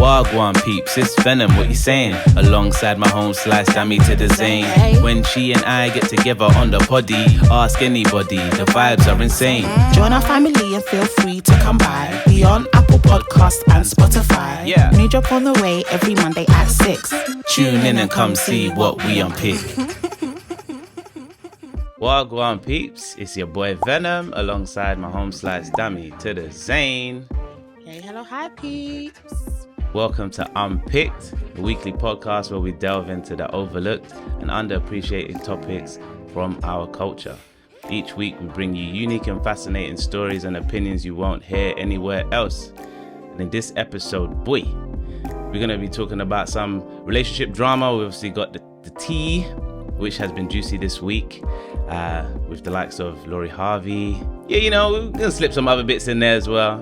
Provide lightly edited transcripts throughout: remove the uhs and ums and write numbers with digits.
Wagwan peeps, it's Venom, what you saying? Alongside my home slice, damn me to the zane. When she and I get together on the poddy, ask anybody, the vibes are insane. Join our family and feel free to come by. We on Apple Podcast and Spotify. Yeah. New drop on the way every Monday at 6. Tune in and come see what we unpick. Wagwan peeps, it's your boy Venom alongside my home slice Dammy to the Zane. Hey, hello, hi peeps. Welcome to Unpicked, a weekly podcast where we delve into the overlooked and underappreciated topics from our culture. Each week we bring you unique and fascinating stories and opinions you won't hear anywhere else. And in this episode, boy, we're going to be talking about some relationship drama. We obviously got the tea, which has been juicy this week, with the likes of Lori Harvey. Yeah, you know, we're going to slip some other bits in there as well.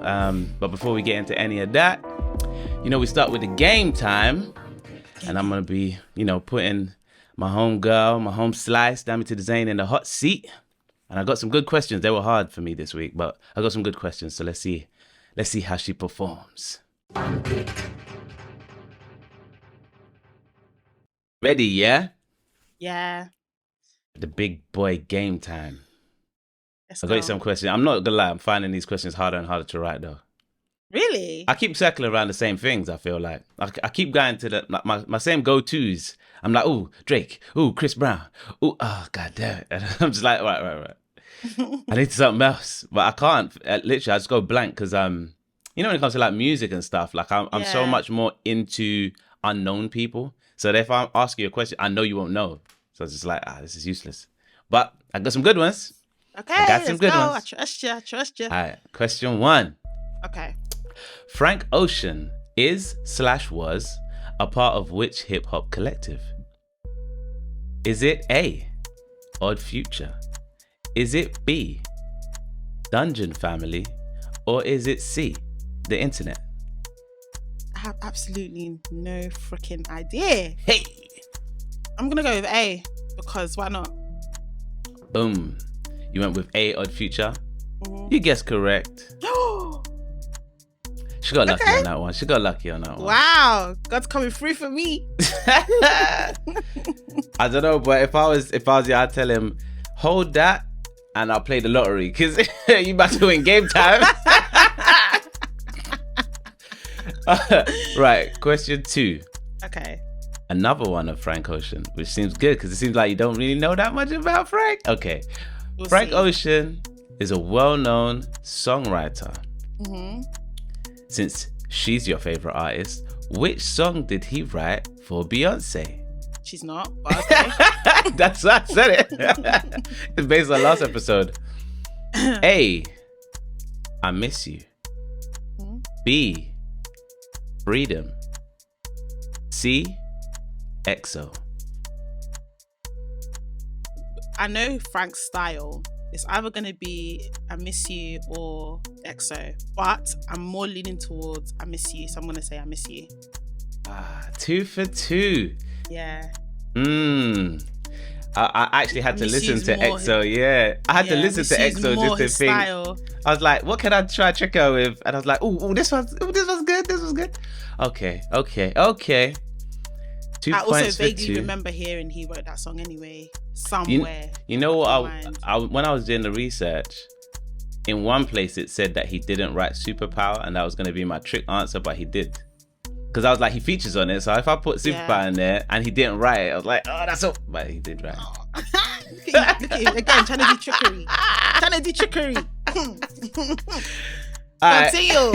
But before we get into any of that, you know, we start with the game time. And I'm going to be, you know, putting my home girl, my home slice, Dammy to the Zane in the hot seat. And I got some good questions. They were hard for me this week, but I got some good questions. So let's see how she performs. Ready, yeah? Yeah. The big boy game time. Let's I got you go. some questions. I'm not gonna lie, I'm finding these questions harder and harder to write though. Really? I keep circling around the same things, I feel like. I keep going to my same go-tos. I'm like, ooh, Drake, ooh, Chris Brown, ooh, oh, god damn it. And I'm just like, right. I need something else. But I can't. Literally, I just go blank because, you know, when it comes to like music and stuff, like I'm so much more into unknown people. So that if I ask you a question, I know you won't know. So it's just like, this is useless. But I got some good ones. Okay, I got some good go. ones. I trust you. All right, question 1. Okay. Frank Ocean is/was a part of which hip-hop collective? Is it A, Odd Future? Is it B, Dungeon Family? Or is it C, the internet? I have absolutely no freaking idea. Hey! I'm going to go with A because why not? Boom. You went with A, Odd Future. You guessed correct. She got lucky on that one. Wow. God's coming through for me. I don't know, but if I was you, I'd tell him, hold that and I'll play the lottery because you about to win game time. Right, question 2. Okay. Another one of Frank Ocean, which seems good because it seems like you don't really know that much about Frank. Okay. We'll Frank see. Ocean is a well-known songwriter. Since she's your favorite artist, which song did he write for Beyonce? She's not, but okay. That's why I said it. It's based on last episode. A, I Miss You. B, Freedom. C, EXO. I know Frank's style. It's either going to be I Miss You or EXO, but I'm more leaning towards I Miss You, so I'm going to say I Miss You. 2 for 2. Yeah. I actually had to Miss listen You's to more- EXO, yeah. I had to listen Miss to You's EXO more just to his think. style. I was like, what can I try to trick her with? And I was like, this was good. Okay. 2 I also points for vaguely 2. remember hearing he wrote that song anyway, somewhere. You know what? Mind. When I was doing the research, in one place it said that he didn't write Superpower, and that was going to be my trick answer, but he did. Because I was like, he features on it, so if I put Superpower in there and he didn't write it, I was like, oh, that's all. But he did write it. Look at you, again, trying to do trickery. Continue.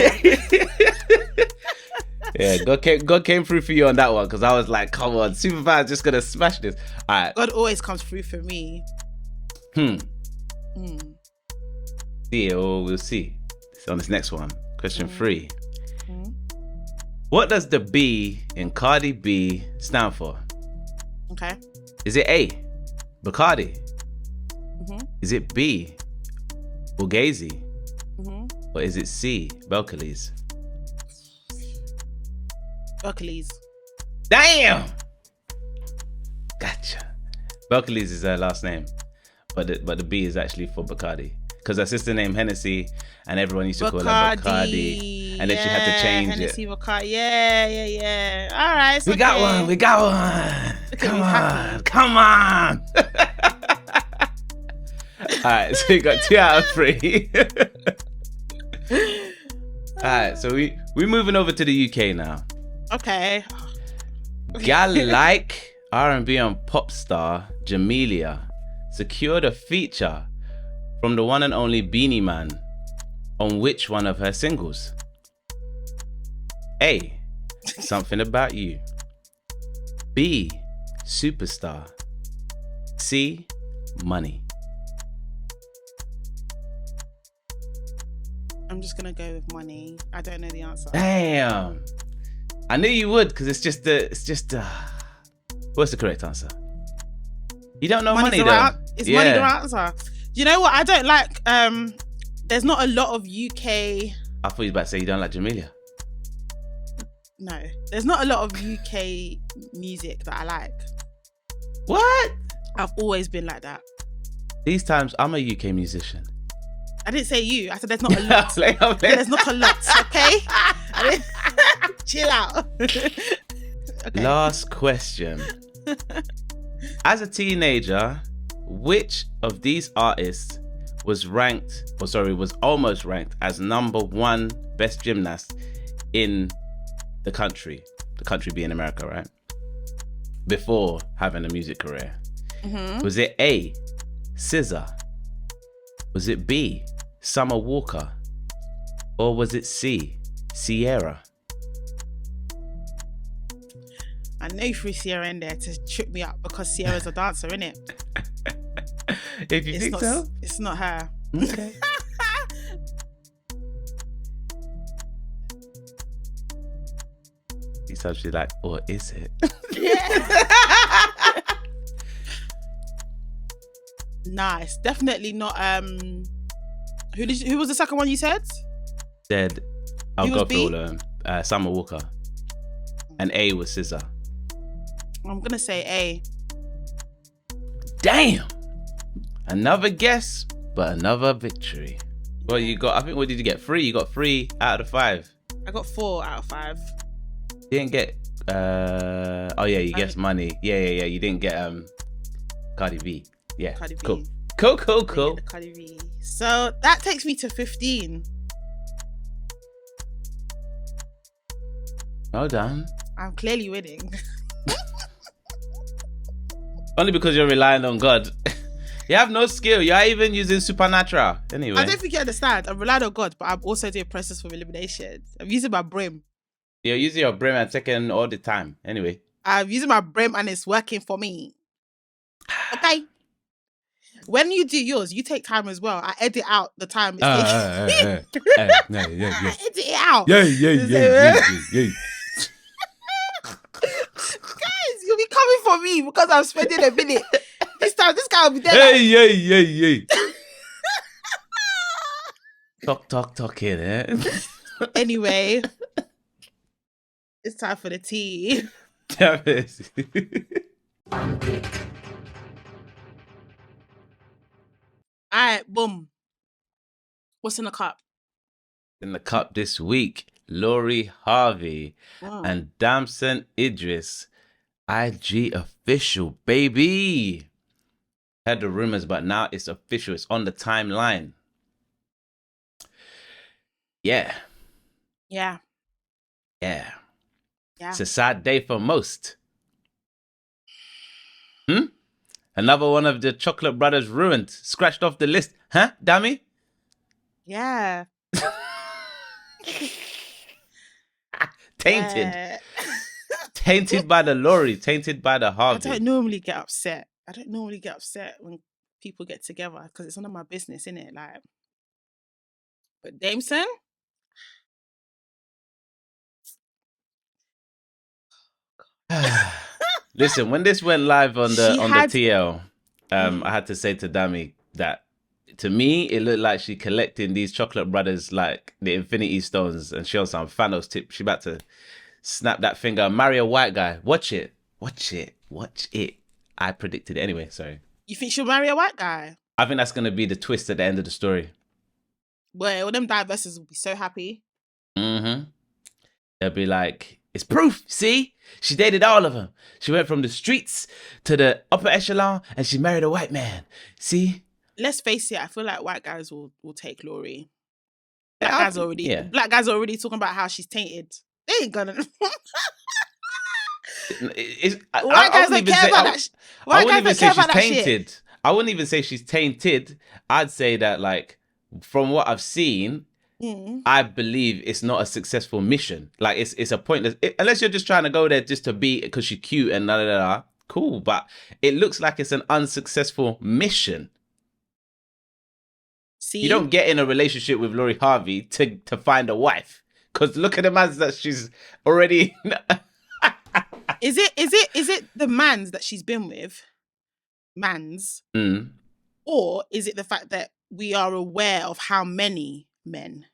Yeah, God came through for you on that one because I was like, come on, Superpower's just gonna smash this. All right. God always comes through for me. See, we'll see. So on this next one, question 3. What does the B in Cardi B stand for? Okay. Is it A, Bacardi? Is it B, Bugazi? Or is it C, Belcalis? Hercules. Damn! Gotcha. Belcalis is her last name, but the B is actually for Bacardi. Because her sister named Hennessy, and everyone used to call her Bacardi. and then she had to change Hennessy it. Vodka. Yeah. All right, it's We got one. Come on. All right, so we got 2 out of 3. All right, so we're moving over to the UK now. Okay. Gal like R&B and pop star Jamelia secured a feature from the one and only Beanie Man on which one of her singles? A. Something About You. B. Superstar. C. Money. I'm just gonna go with Money. I don't know the answer. Damn. I knew you would, because it's just what's the correct answer? You don't know Money though. Is Money the right answer? Do you know what? I don't like, there's not a lot of UK. I thought you were about to say you don't like Jamelia. No, there's not a lot of UK music that I like. What? I've always been like that. These times, I'm a UK musician. I didn't say you. I said there's not a lot. There's not a lot, okay? Chill out. Okay. Last question. As a teenager, which of these artists was almost ranked as #1 best gymnast in the country being America, right? Before having a music career. Mm-hmm. Was it A, SZA? Was it B, Summer Walker? Or was it C, Sierra? I know you threw Sierra in there to trip me up because Sierra's a dancer, innit? If you think so. It's not her. Okay. He's actually like, or is it? Yeah. Nice. Definitely not. Who was the second one you said? Said, I'll Who go was B? for all Summer Walker. And A was SZA. I'm gonna say A. Damn. Another guess, but another victory. Well, you got, I think, what did you get? 3? You got 3 out of the 5. I got 4 out of 5. You didn't get, you guessed Money. Yeah. You didn't get Cardi B. Yeah. Cardi B. Cool. The Cardi B. So that takes me to 15. Well done. I'm clearly winning. Only because you're relying on God. You have no skill. You're even using supernatural. Anyway. I don't think you understand. I'm relying on God, but I'm also doing process for elimination. I'm using my brain. You're using your brain and taking all the time. Anyway. I'm using my brain and it's working for me. Okay. When you do yours, you take time as well. I edit out the time it's taking. I edit it out. Yeah. Guys, you'll be coming for me because I'm spending a minute. This time, this guy will be there. Hey. Talk here, eh? Anyway, it's time for the tea. Damn it. All right, boom. What's in the cup? In the cup this week, Lori Harvey and Damson Idris. IG official, baby. Had the rumors, but now it's official. It's on the timeline. Yeah. It's a sad day for most. Another one of the Chocolate Brothers ruined, scratched off the list. Huh, Dammy? Yeah. Tainted. Yeah. Tainted by the Lori, tainted by the Harvey. I don't normally get upset when people get together because it's none of my business, innit? Like, but Damson? Listen, when this went live on the TL, I had to say to Dami that to me it looked like she collecting these Chocolate Brothers like the Infinity Stones, and she on some Thanos tip. She about to snap that finger, marry a white guy. Watch it. I predicted it anyway. Sorry. You think she'll marry a white guy? I think that's gonna be the twist at the end of the story. Boy, all them divestors will be so happy. Mm-hmm. They'll be like, it's proof. See, she dated all of them. She went from the streets to the upper echelon, and she married a white man. See, Let's face it. I feel like white guys will take Lori. yeah. Black guys are already talking about how she's tainted. They ain't gonna. White guys don't care about that. I wouldn't even say she's tainted. I wouldn't even say she's tainted. I'd say that, like, from what I've seen, I believe it's not a successful mission. Like, it's a pointless, unless you're just trying to go there just to be, because she's cute and da da da. Cool, but it looks like it's an unsuccessful mission. See? You don't get in a relationship with Lori Harvey to find a wife, because look at the man that she's already. Is it the mans that she's been with? Mans? Or is it the fact that we are aware of how many men?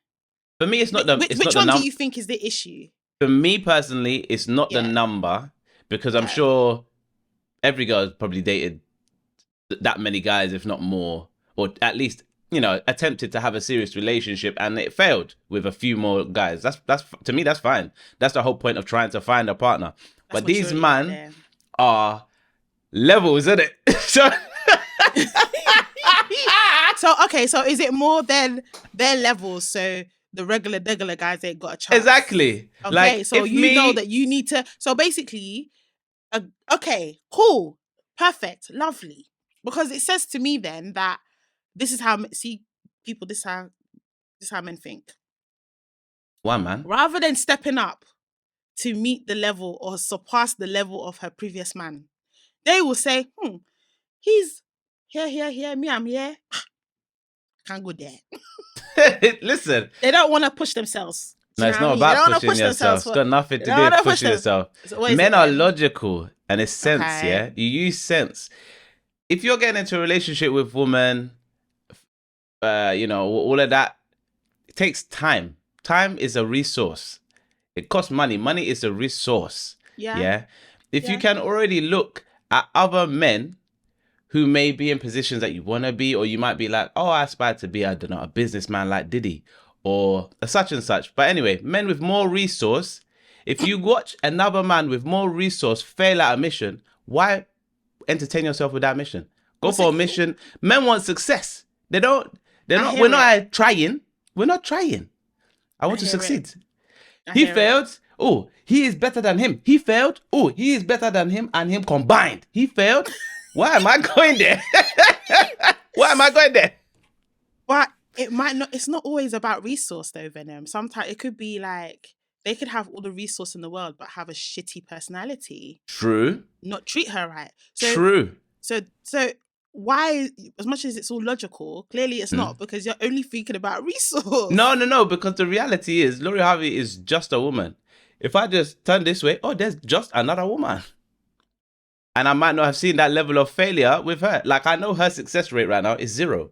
For me, it's not the. Which one do you think is the issue? For me personally, it's not the number, because I'm sure every girl's probably dated that many guys, if not more, or at least, you know, attempted to have a serious relationship and it failed with a few more guys. That's to me, that's fine. That's the whole point of trying to find a partner. But these men are levels, isn't it? So is it more than their levels? So the regular guys ain't got a chance. Exactly. Okay, like, so you know that you need to. So basically, okay, cool, perfect, lovely. Because it says to me then that this is how people. This is how men think. Why, man? Rather than stepping up to meet the level or surpass the level of her previous man, they will say, he's here, me, I'm here. Can't go there. Listen. They don't want to push themselves. No, it's not about pushing yourself. It's got nothing to do with pushing yourself. Men are logical and it's sense, yeah? You use sense. If you're getting into a relationship with woman, you know, all of that, it takes time. Time is a resource. It costs money. Money is a resource. Yeah. If you can already look at other men who may be in positions that you want to be, or you might be like, oh, I aspire to be, I don't know, a businessman like Diddy or a such and such. But anyway, men with more resource, if you watch another man with more resource fail at a mission, why entertain yourself with that mission? Go for a mission. Men want success. We're not trying. We're not trying. I want to succeed. He failed. Oh, he is better than him. He failed. Oh, he is better than him and him combined. He failed. Why am I going there? Why am I going there? But it might not. It's not always about resource though, Venom. Sometimes it could be like they could have all the resource in the world but have a shitty personality. True. Not treat her right. True. So why, as much as it's all logical, clearly it's not, because you're only thinking about resource. No, because the reality is Lori Harvey is just a woman. If I just turn this way, oh, there's just another woman. And I might not have seen that level of failure with her. Like, I know her success rate right now is 0.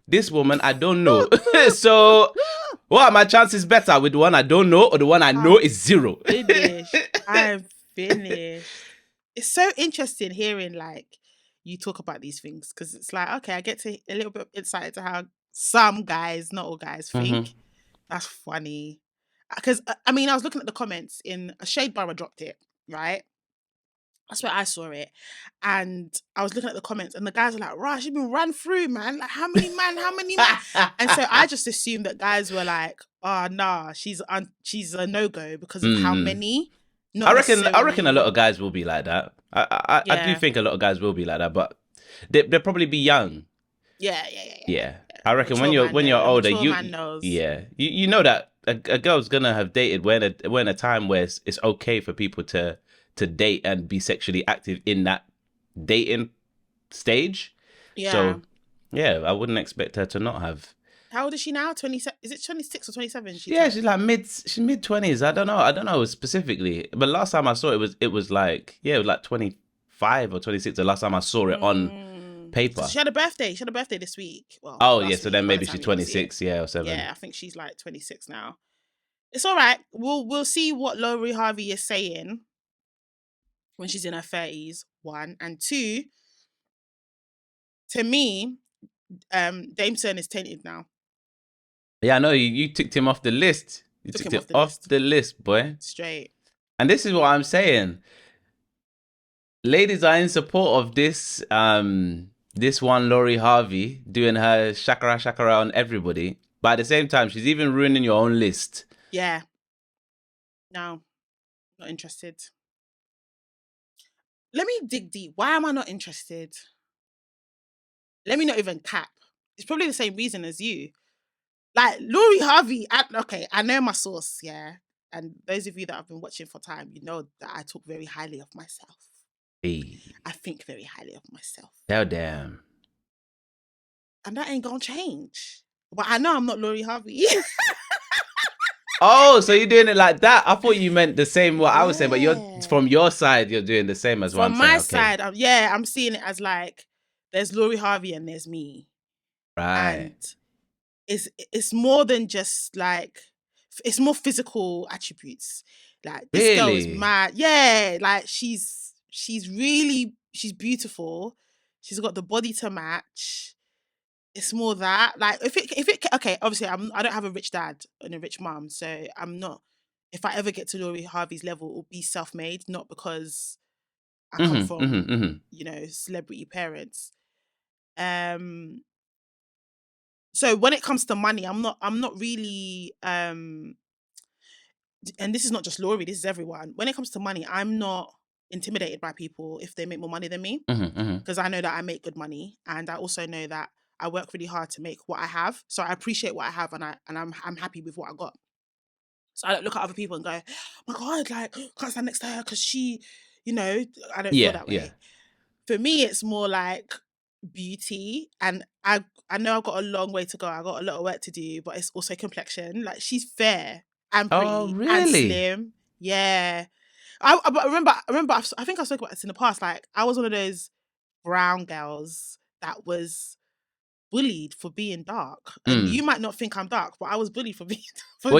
This woman, I don't know. So, what are my chances better with the one I don't know or the one I know is 0? I'm finished. It's so interesting hearing, like, you talk about these things, because it's like, okay, I get to a little bit of insight into how some guys, not all guys, think. That's funny. Because, I mean, I was looking at the comments in a Shade Borough dropped it, right? That's where I saw it. And I was looking at the comments and the guys are like, Rush, you've been run through, man. Like, how many man? And so I just assumed that guys were like, oh, nah, she's a no-go because of how many. I reckon a lot of guys will be like that. I do think a lot of guys will be like that, but they'll probably be young. Yeah. I reckon when you're older, you know that a girl's gonna have dated when a time where it's okay for people to date and be sexually active in that dating stage. Yeah. So I wouldn't expect her to not have. How old is she now? 27? Is it 26 or 27? She's like mid-20s. I don't know specifically. But last time I saw it was like 25 or 26. The last time I saw it on paper. So she had a birthday. She had a birthday this week. Well, so then maybe she's 26, or 7. Yeah, I think she's like 26 now. It's all right. We'll see what Lori Harvey is saying when she's in her 30s, 1. And 2, to me, Damson is tainted now. Yeah, I know you ticked him off the list. You Took took him it off the off list. the list, boy. Straight. And this is what I'm saying. Ladies are in support of this this one Lori Harvey doing her shakara on everybody. But at the same time, she's even ruining your own list. Yeah. No, not interested. Let me dig deep. Why am I not interested? Let me not even cap. It's probably the same reason as you. Like Lori Harvey, I know my source, yeah. And those of you that have been watching for time, you know that I talk very highly of myself. Hey. I think very highly of myself. Hell damn. And that ain't gonna change. But I know I'm not Lori Harvey. Oh, so you're doing it like that? I thought you meant the same what I was saying, but you're from your side, you're doing the same as what I'm saying. From my side, I'm seeing it as like there's Lori Harvey and there's me. Right. And it's more than just like it's more physical attributes. Like this girl is mad. Yeah, like she's beautiful. She's got the body to match. It's more that like if it okay, obviously I don't have a rich dad and a rich mom, so I'm not. If I ever get to Lori Harvey's level, it will be self-made, not because I come from you know, celebrity parents. So when it comes to money, I'm not really and this is not just Lori, this is everyone. When it comes to money, I'm not intimidated by people if they make more money than me, because I know that I make good money, and I also know that I work really hard to make what I have. So I appreciate what I have, and I'm happy with what I got. So I don't look at other people and go, oh my God, like can't stand next to her because she, you know, I don't feel that way. Yeah. For me, it's more like beauty, and I know I've got a long way to go. I got a lot of work to do, but it's also complexion. Like she's fair and pretty and slim. Yeah. I remember. I think I spoke about this in the past. Like I was one of those brown girls that was bullied for being dark, and you might not think I'm dark, but I was bullied for being dark.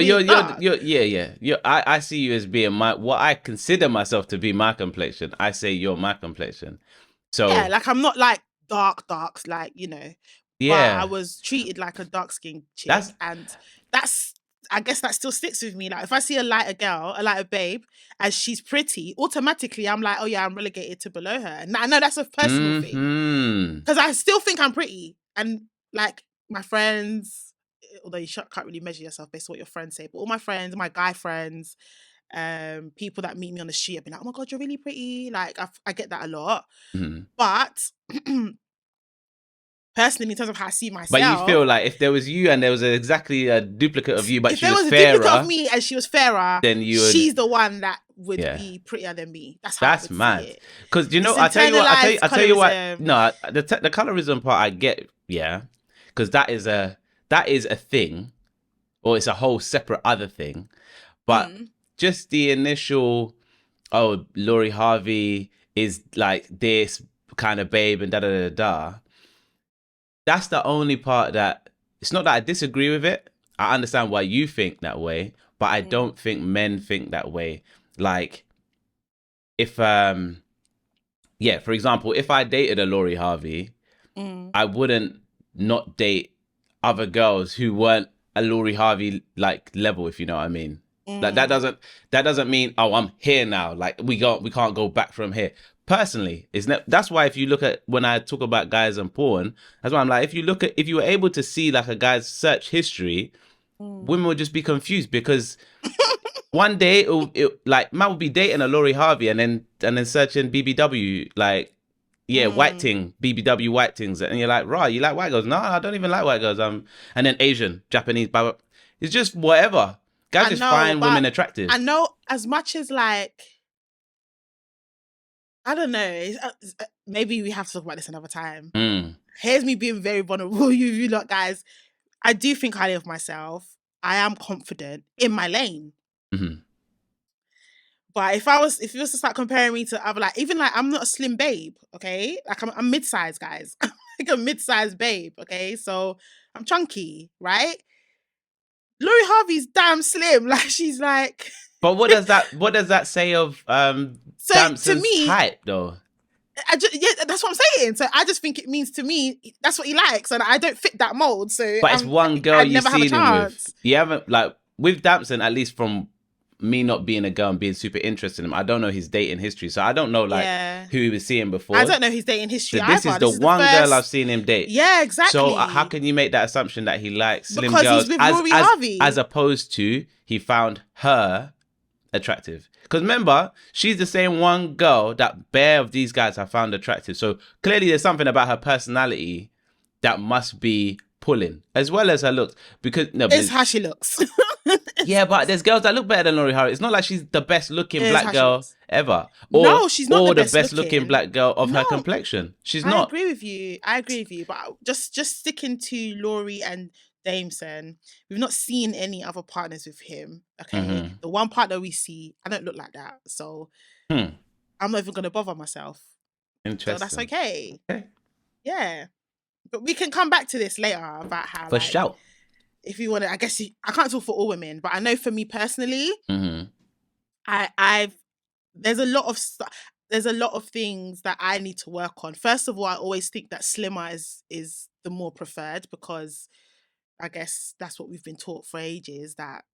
I see you as being what I consider myself to be my complexion. I say you're my complexion. So yeah, like I'm not like darks, like, you know. Yeah. But I was treated like a dark skinned chick, and I guess that still sticks with me. Like if I see a lighter girl, a lighter babe, and she's pretty, automatically I'm like, oh yeah, I'm relegated to below her. And I know that's a personal thing, because I still think I'm pretty. And like my friends, although you can't really measure yourself based on what your friends say, but all my friends, my guy friends, people that meet me on the street have been like, oh my God, you're really pretty. Like I get that a lot. But personally, in terms of how I see myself, but you feel like if there was you and there was exactly a duplicate of you, but she was fairer, if there was a duplicate of me and she was fairer, then she's the one that would be prettier than me. That's mad. Because you know, I tell you what. No, the colorism part I get, yeah, because that is a thing, or it's a whole separate other thing. But just the initial, oh, Lori Harvey is like this kind of babe and da da da da. That's the only part that, it's not that I disagree with it. I understand why you think that way, but I don't think men think that way. Like, if, for example, if I dated a Lori Harvey, I wouldn't not date other girls who weren't a Lori Harvey like level, if you know what I mean. Like that doesn't mean, oh, I'm here now. Like we can't go back from here. Personally, that's why if you look at when I talk about guys and porn, that's why I'm like, if you were able to see like a guy's search history, women would just be confused, because one day it like man would be dating a Lori Harvey and then searching BBW, like white ting, BBW white things, and you're like, rah, you like white girls? No, I don't even like white girls. And then Asian, Japanese, blah, blah. It's just whatever. Guys just find women attractive. I know, as much as like, I don't know. Maybe we have to talk about this another time. Here's me being very vulnerable. You lot, guys. I do think highly of myself. I am confident in my lane. But if you was to start comparing me to other, like, even like, I'm not a slim babe, okay? Like I'm mid-sized, guys. Like a mid-sized babe, okay? So I'm chunky, right? Lori Harvey's damn slim. Like she's like. But what does that say of Damson's to me, height though? That's what I'm saying. So I just think it means, to me, that's what he likes, and I don't fit that mold. So but it's one girl you've seen him with. You haven't, like, with Damson, at least from me not being a girl and being super interested in him, I don't know his dating history, so I don't know who he was seeing before. I don't know his dating history. So this either. is the one girl I've seen him date. Yeah, exactly. So how can you make that assumption that he likes slim because girls he's with Lori Harvey, as opposed to he found her attractive? Because remember, she's the same one girl that bare of these guys have found attractive. So clearly, there's something about her personality that must be pulling, as well as her looks. Because it's how she looks. Yeah, but there's girls that look better than Lori Harvey. It's not like she's the best looking black girl ever. Or, no, she's not or the best looking black girl of her complexion. She's not. I agree with you. But just sticking to Lori and Damson, we've not seen any other partners with him. Okay. The one partner we see, I don't look like that. So I'm not even going to bother myself. Interesting. So that's okay. Yeah. But we can come back to this later about how. For sure. If you want to, I guess I can't talk for all women, but I know for me personally, there's a lot of things that I need to work on. First of all, I always think that slimmer is the more preferred, because I guess that's what we've been taught for ages, that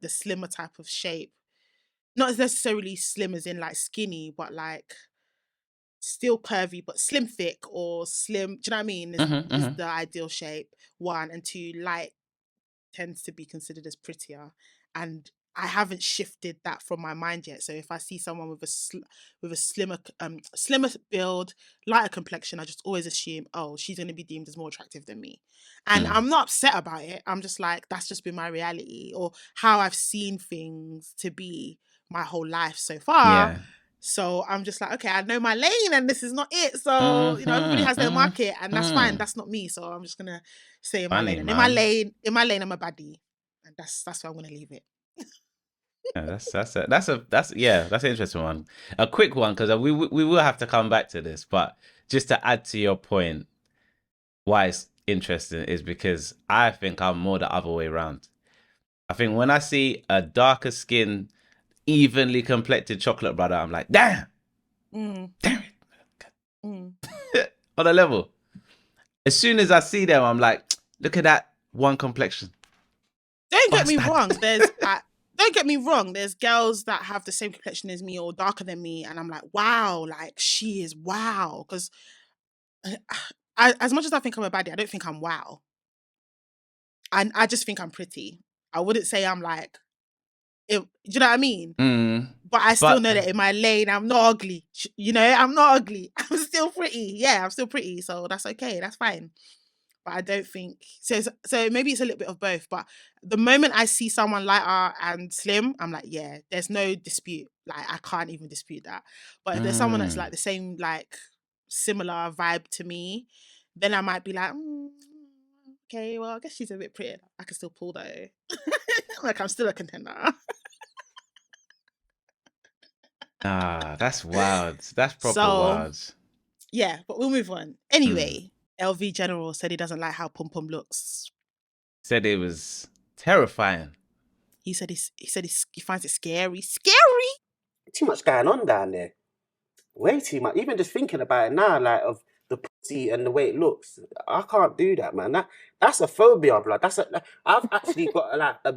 the slimmer type of shape, not necessarily slim as in like skinny, but like still curvy, but slim thick or slim, do you know what I mean? Is the ideal shape. 1 and 2, light tends to be considered as prettier, and I haven't shifted that from my mind yet. So if I see someone with a slimmer build, lighter complexion, I just always assume, oh, she's going to be deemed as more attractive than me, and I'm not upset about it. I'm just like, that's just been my reality, or how I've seen things to be my whole life so far. Yeah. So I'm just like, okay, I know my lane, and this is not it. So everybody has their market, and that's fine. That's not me. So I'm just gonna stay in my lane. And in my lane, I'm a baddie, and that's where I'm gonna leave it. Yeah, that's an interesting one. A quick one, because we will have to come back to this, but just to add to your point, why it's interesting is because I think I'm more the other way around. I think when I see a darker skin, evenly complected chocolate brother, I'm like, damn it. On a level. As soon as I see them, I'm like, look at that one complexion. Don't get me wrong. Don't get me wrong. There's girls that have the same complexion as me or darker than me, and I'm like, wow, like she is wow. Because as much as I think I'm a baddie, I don't think I'm wow. And I just think I'm pretty. I wouldn't say I'm like, do you know what I mean? But I still know that in my lane, I'm not ugly. I'm not ugly. I'm still pretty. Yeah, I'm still pretty. So that's okay. That's fine. But I don't think so maybe it's a little bit of both. But the moment I see someone lighter and slim, I'm like, yeah, there's no dispute. Like, I can't even dispute that. But if there's someone that's like the same, like similar vibe to me, then I might be like, okay, well, I guess she's a bit pretty. I can still pull though. Like, I'm still a contender. That's wild. That's proper wild. Yeah, but we'll move on. Anyway, LV General said he doesn't like how Pum Pum looks. Said it was terrifying. He said he finds it scary. Too much going on down there. Way too much. Even just thinking about it now, like of the pussy and the way it looks, I can't do that, man. That's a phobia, blood. I've actually got like a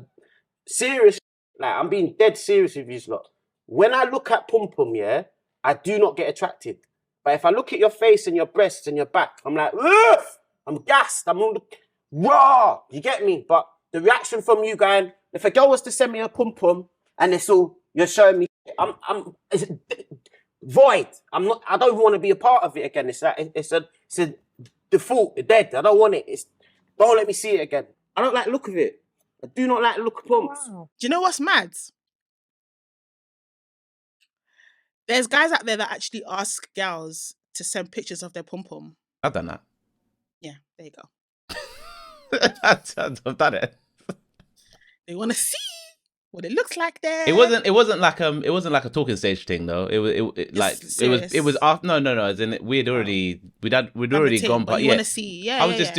serious, like I'm being dead serious with you lot. When I look at Pum Pum, yeah, I do not get attracted. But if I look at your face and your breasts and your back, I'm like, ugh! I'm gassed. I'm all raw. You get me? But the reaction from you going, if a girl was to send me a Pum Pum and it's all you're showing me, it's void. I don't even want to be a part of it again. It's like it's a default. It's dead. I don't want it. Don't let me see it again. I don't like the look of it. I do not like the look of pumps. Wow. Do you know what's mad? There's guys out there that actually ask girls to send pictures of their pum-pum. I've done that. Yeah, there you go. I've done it. They want to see what it looks like there. It wasn't like a talking stage thing though. It was after no. As in we'd already gone, but you want to see. Yeah, I was just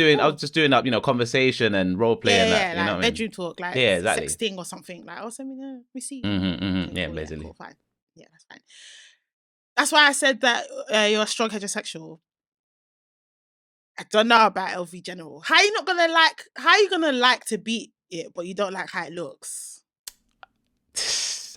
doing up, conversation and role play and that. Like you know bedroom talk, like exactly. sexting or something. Like, oh, send me there. We see. Okay, yeah, cool, basically. Cool, fine. Yeah, that's fine. That's why I said that you're a strong heterosexual. I don't know about LV General. How are you gonna like to beat it, but you don't like how it looks.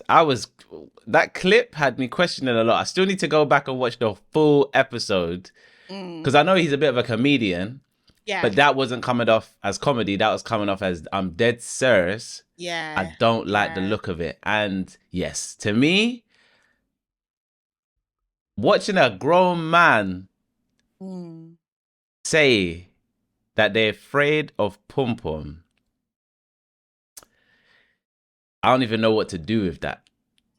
That clip had me questioning a lot. I still need to go back and watch the full episode because I know he's a bit of a comedian. Yeah. But that wasn't coming off as comedy. That was coming off as I'm dead serious. Yeah. I don't like the look of it. And yes, to me, watching a grown man say that they're afraid of pum-pum, I don't even know what to do with that.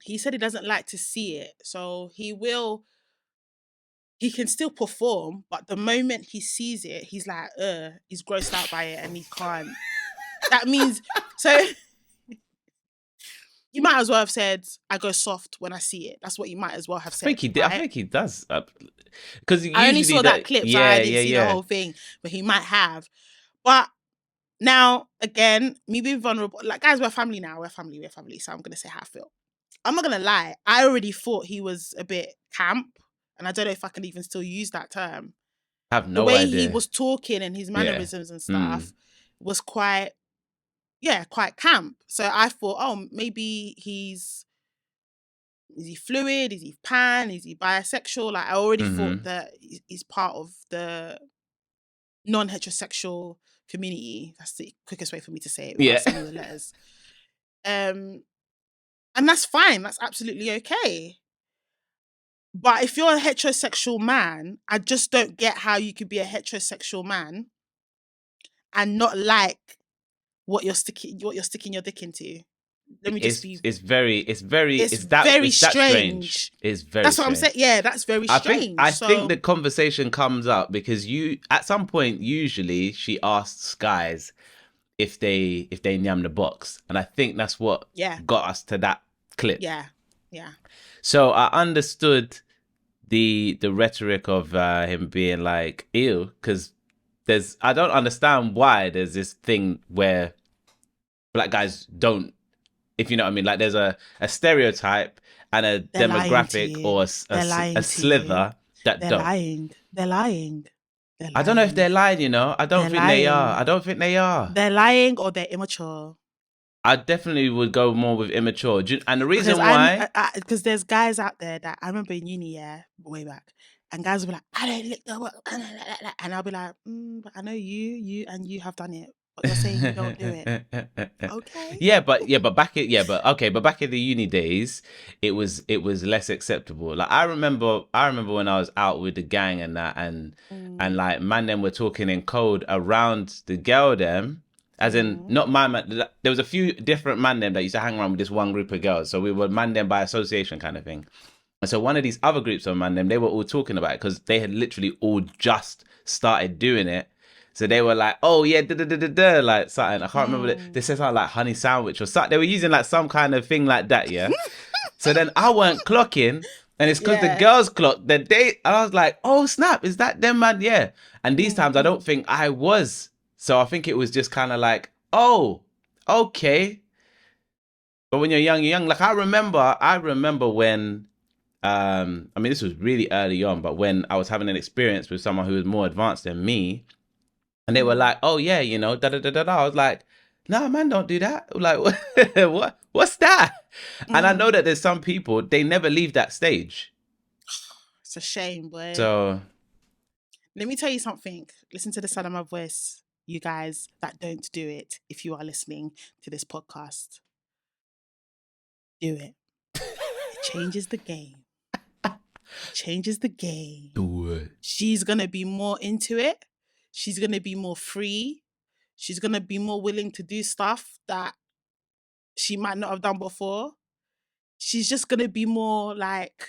He said he doesn't like to see it. So he can still perform, but the moment he sees it, he's like, he's grossed out by it and he can't. That means, so you might as well have said, I go soft when I see it. That's what you might as well have said. I think he did. Right? I think he does. Because I only saw that clip, so I didn't see the whole thing, but he might have. But now, again, me being vulnerable, like, guys, we're family now. We're family. So I'm going to say how I feel. I'm not going to lie. I already thought he was a bit camp. And I don't know if I can even still use that term. I have no idea. The way he was talking and his mannerisms and stuff was quite camp. So I thought, oh, maybe is he fluid? Is he pan? Is he bisexual? Like, I already thought that he's part of the non-heterosexual community. That's the quickest way for me to say it without saying the letters. And that's fine. That's absolutely okay. But if you're a heterosexual man, I just don't get how you could be a heterosexual man and not like what you're sticking your dick into. Let me just be. It's very strange. It's very. That's what I'm saying. Yeah, that's very strange. I think the conversation comes up because at some point, usually she asks guys if they nyam the box, and I think that's what got us to that clip. Yeah. So I understood the rhetoric of him being like, ew, because I don't understand why there's this thing where black guys don't, if you know what I mean, like there's a stereotype and a demographic or a sliver that don't. They're lying. I don't know if they're lying, you know. I don't think they are. They're lying or they're immature. I definitely would go more with immature. And the reason why... Because there's guys out there that I remember in uni, way back, and guys will be like, I don't lick the work. And I'll be like, but I know you have done it. But you're saying you don't do it. Okay. But back in the uni days, it was less acceptable. Like I remember when I was out with the gang and that, and like man them were talking in code around the girl them. As in, not my man. There was a few different man them that used to hang around with this one group of girls. So we were man them by association kind of thing. And so one of these other groups of man them, they were all talking about it because they had literally all just started doing it. So they were like, oh yeah, like something. I can't remember. They said something like honey sandwich or something. They were using like some kind of thing like that, yeah. So then I weren't clocking. And it's because the girls clocked the day. And I was like, oh snap, is that them man? Yeah. And these times I don't think I was. So I think it was just kind of like, oh, okay. But when you're young. Like I remember when, I mean, this was really early on, but when I was having an experience with someone who was more advanced than me, and they were like, oh yeah, you know, I was like, no, man, don't do that. Like, what's that? And I know that there's some people, they never leave that stage. It's a shame, boy. So let me tell you something. Listen to the sound of my voice. You guys that don't do it, if you are listening to this podcast, do it. It changes the game. Do it. She's going to be more into it. She's going to be more free. She's going to be more willing to do stuff that she might not have done before. She's just going to be more like,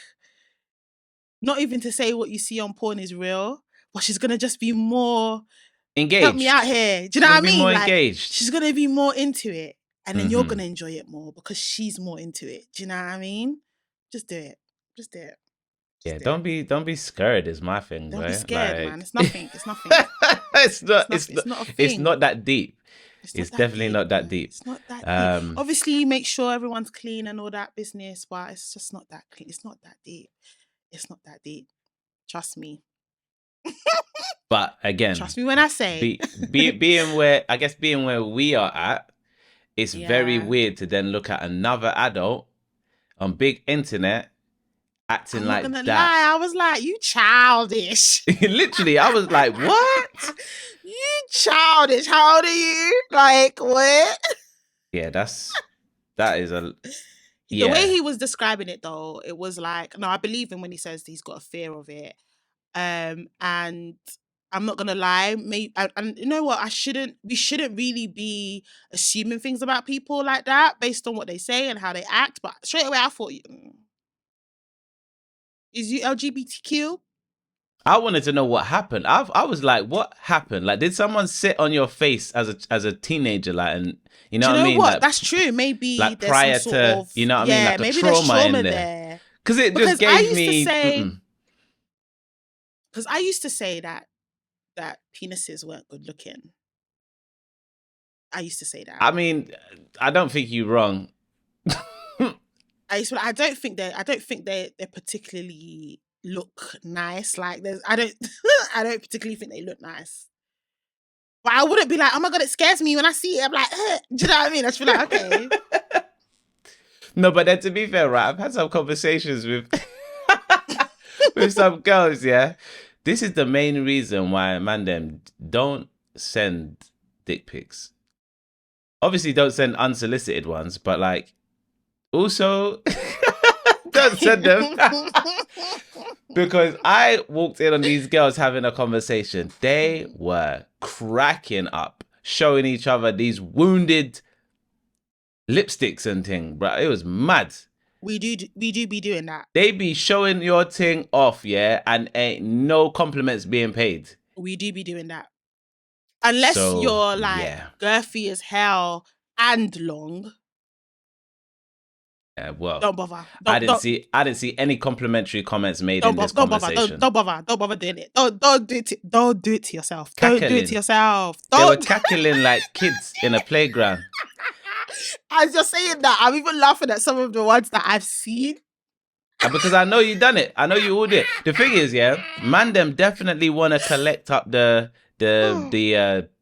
not even to say what you see on porn is real, but she's going to just be more... engaged. Help me out here. Do you know what I mean? More like, engaged. She's gonna be more into it, and then you're gonna enjoy it more because she's more into it. Do you know what I mean? Just do it. Don't be scared. Is my thing. Don't right? be scared, like... man. It's nothing. It's nothing. It's not a thing. It's not that deep. It's definitely not that deep. It's not that deep. Obviously, make sure everyone's clean and all that business, but it's just not that clean. It's not that deep. It's not that deep. Trust me. But again, trust me when I say being where we are at, it's very weird to then look at another adult on big internet acting I'm like not gonna that. lie, I was like, you childish. Literally, I was like, what? You childish. How old are you? Like, what? Yeah, that is a... The way he was describing it, though, it was like, no, I believe him when he says he's got a fear of it. And I'm not gonna lie, and you know what? We shouldn't really be assuming things about people like that based on what they say and how they act. But straight away, I thought, is you LGBTQ? I wanted to know what happened. I was like, what happened? Like, did someone sit on your face as a teenager, like, and you know Do what I mean? What? Like, that's true. Maybe like there's prior some sort of, you know what I mean? Like maybe a there's trauma trauma in there. there. Because it just gave me... Because I used to say that penises weren't good looking. I used to say that. I mean, I don't think you're wrong. I don't think they particularly look nice. Like I don't particularly think they look nice. But I wouldn't be like, oh my God, it scares me when I see it. I'm like, do you know what I mean? I just feel like, okay. No, but then to be fair, right, I've had some conversations with with some girls, yeah. This is the main reason why them don't send dick pics. Obviously, don't send unsolicited ones, but like, also don't send them. Because I walked in on these girls having a conversation. They were cracking up, showing each other these wounded lipsticks and thing, bro. It was mad. We do be doing that. They be showing your thing off, yeah, and ain't no compliments being paid. We do be doing that. Unless you're like girthy as hell and long. Well, don't bother. I didn't see any complimentary comments made in this conversation. Don't bother doing it. Don't do it. Don't do it to yourself. Cackling. Don't do it to yourself. They were cackling like kids in a playground. I was just saying that. I'm even laughing at some of the ones that I've seen. And because I know you done it. I know you all did. The thing is, yeah, man, them definitely want to collect up the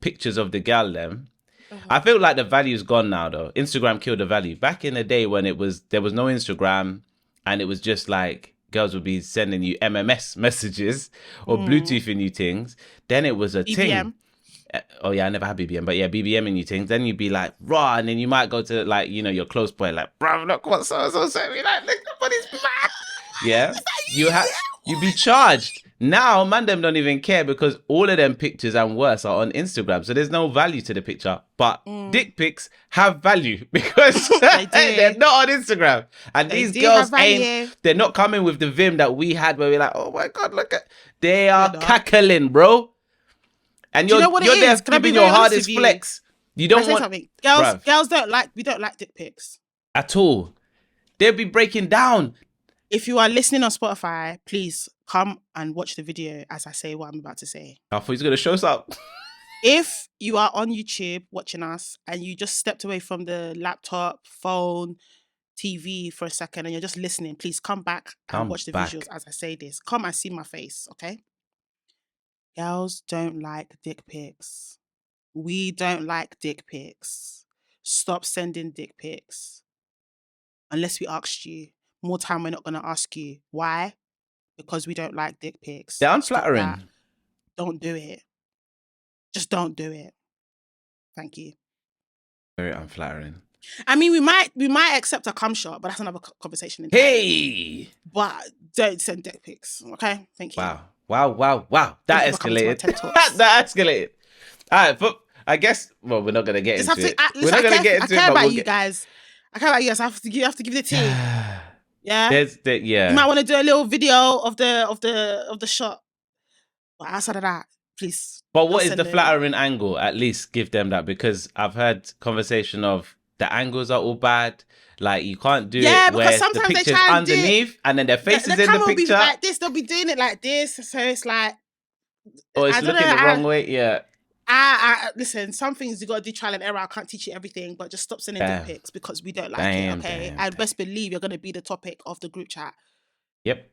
pictures of the gal them. I feel like the value's gone now, though. Instagram killed the value. Back in the day when there was no Instagram, and it was just like girls would be sending you MMS messages or Bluetoothing you things. Then it was a BBM. thing. Oh yeah, I never had BBM, but yeah, BBMing you things. Then you'd be like, raw, and then you might go to like, you know, your close boy, like, bruv, look what so sent me. Like, look what he's back. Yeah, you'd be charged. Now, man, them don't even care because all of them pictures and worse are on Instagram. So there's no value to the picture. But dick pics have value because they're not on Instagram. And these girls they're not coming with the vim that we had where we're like, oh my God, look at, they are cackling, bro. And you're there giving your hardest flex. You don't want something. Girls we don't like dick pics. At all. They'll be breaking down. If you are listening on Spotify, please come and watch the video as I say what I'm about to say. I thought he's going to show us up. If you are on YouTube watching us and you just stepped away from the laptop, phone, TV for a second and you're just listening, please come back and watch the visuals as I say this. Come and see my face, okay? Girls don't like dick pics. We don't like dick pics. Stop sending dick pics. Unless we asked you. More time we're not going to ask you. Why? Because we don't like dick pics. They're unflattering. Don't do it. Just don't do it. Thank you. Very unflattering. I mean, we might accept a cum shot, but that's another conversation. Hey! But don't send dick pics, okay? Thank you. Wow. That escalated. That escalated. All right, but I guess, well, we're not going to get into it. We're not going to get into it. I care about you guys. I care about you guys. I have to give the tea. Yeah. Yeah. You might want to do a little video of the shot. But outside of that, please. But what is the flattering angle? At least give them that, because I've heard conversation of the angles are all bad. Like you can't do it where the picture's underneath and then their face is in the picture. Will be like this. They'll be doing it like this. So it's like, or it's looking the wrong way. Yeah. Listen, some things you got to do trial and error. I can't teach you everything, but just stop sending dick pics because we don't like it, okay? And best believe you're going to be the topic of the group chat. Yep.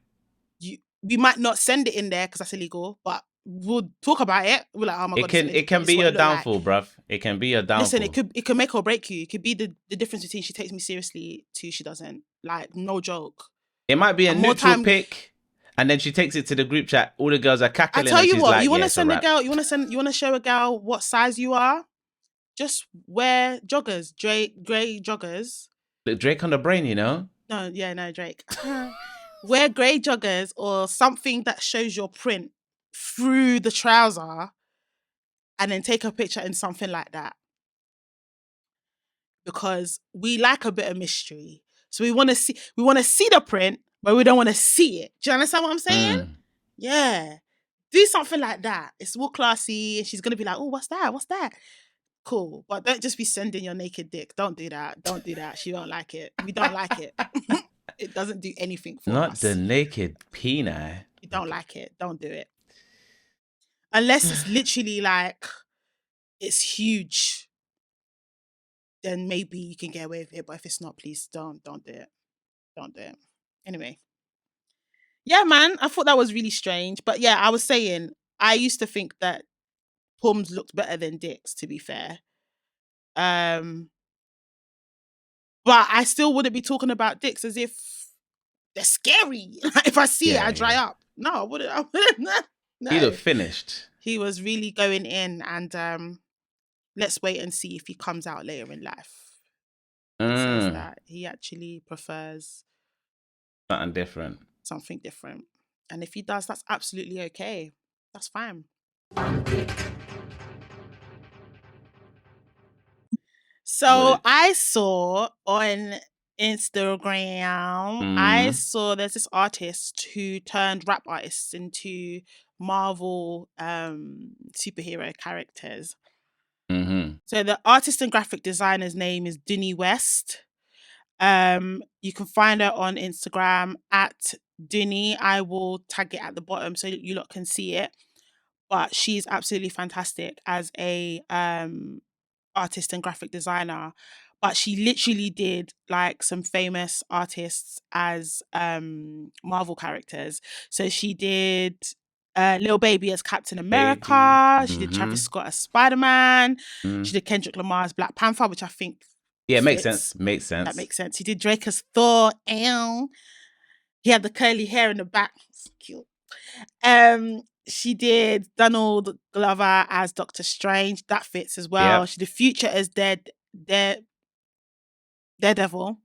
We might not send it in there because that's illegal, but we'll talk about it. We're like, oh my god, It can be your downfall, bruv. It can be your downfall. Listen, it could make or break you. It could be the difference between she takes me seriously to she doesn't. Like, no joke. It might be a neutral pick, and then she takes it to the group chat. All the girls are cackling. I tell you what, like, you want to send a girl, you want to show a girl what size you are. Just wear joggers, grey joggers. Look, Drake on the brain, you know. No, Drake. Wear grey joggers or something that shows your print through the trouser, and then take a picture in something like that. Because we like a bit of mystery. So we want to see the print, but we don't want to see it. Do you understand what I'm saying? Yeah. Do something like that. It's all classy, and she's gonna be like, oh, what's that? What's that? Cool. But don't just be sending your naked dick. Don't do that. Don't do that. She won't like it. We don't like it. It doesn't do anything for us. Not the naked penis. We don't like it. Don't do it. Unless it's literally like, it's huge. Then maybe you can get away with it. But if it's not, please don't do it. Don't do it. Anyway. Yeah, man. I thought that was really strange. But yeah, I was saying, I used to think that PUMs looked better than dicks, to be fair. But I still wouldn't be talking about dicks as if they're scary. If I see it, I dry up. No, I wouldn't. No. He'd have finished. He was really going in, and let's wait and see if he comes out later in life. Says that he actually prefers something different. And if he does, that's absolutely okay. That's fine. So I saw on Instagram, there's this artist who turned rap artists into Marvel superhero characters. So the artist and graphic designer's name is Dinny West. You can find her on Instagram at Dinny. I will tag it at the bottom so you lot can see it. But she's absolutely fantastic as a artist and graphic designer. But she literally did like some famous artists as Marvel characters. So she did Lil Baby as Captain America. She did Travis Scott as Spider-Man. She did Kendrick Lamar as Black Panther, which I think makes sense. That makes sense. He did Drake as Thor. He had the curly hair in the back. It's cute. She did Donald Glover as Doctor Strange. That fits as well. Yep. She did Future as Daredevil.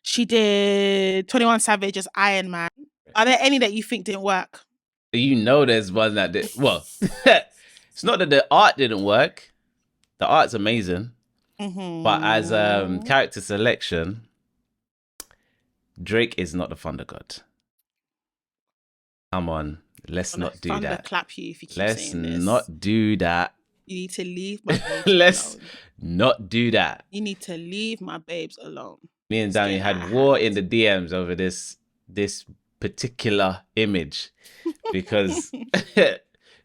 She did 21 Savage as Iron Man. Are there any that you think didn't work? You know there's one that did. Well, it's not that the art didn't work. The art's amazing. But as character selection, Drake is not the Thunder God. Come on. Let's not do that. Clap you if you keep saying this. Let's not do that. You need to leave my babes Let's alone. not do that. You need to leave my babes alone. Me and Damien had war in the DMs over this particular image because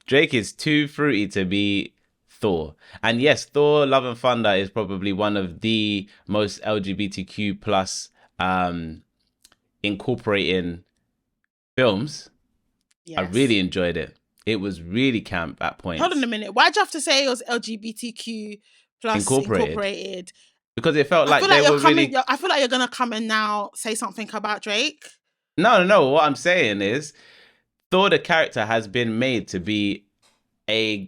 Drake is too fruity to be Thor. And yes, Thor Love and Thunder is probably one of the most LGBTQ plus incorporating films. Yes. I really enjoyed it. It was really camp at points. Hold on a minute. Why'd you have to say it was LGBTQ plus incorporated? Because it felt like they were really... I feel like you're going to come and now say something about Drake. No. What I'm saying is Thor, the character, has been made to be a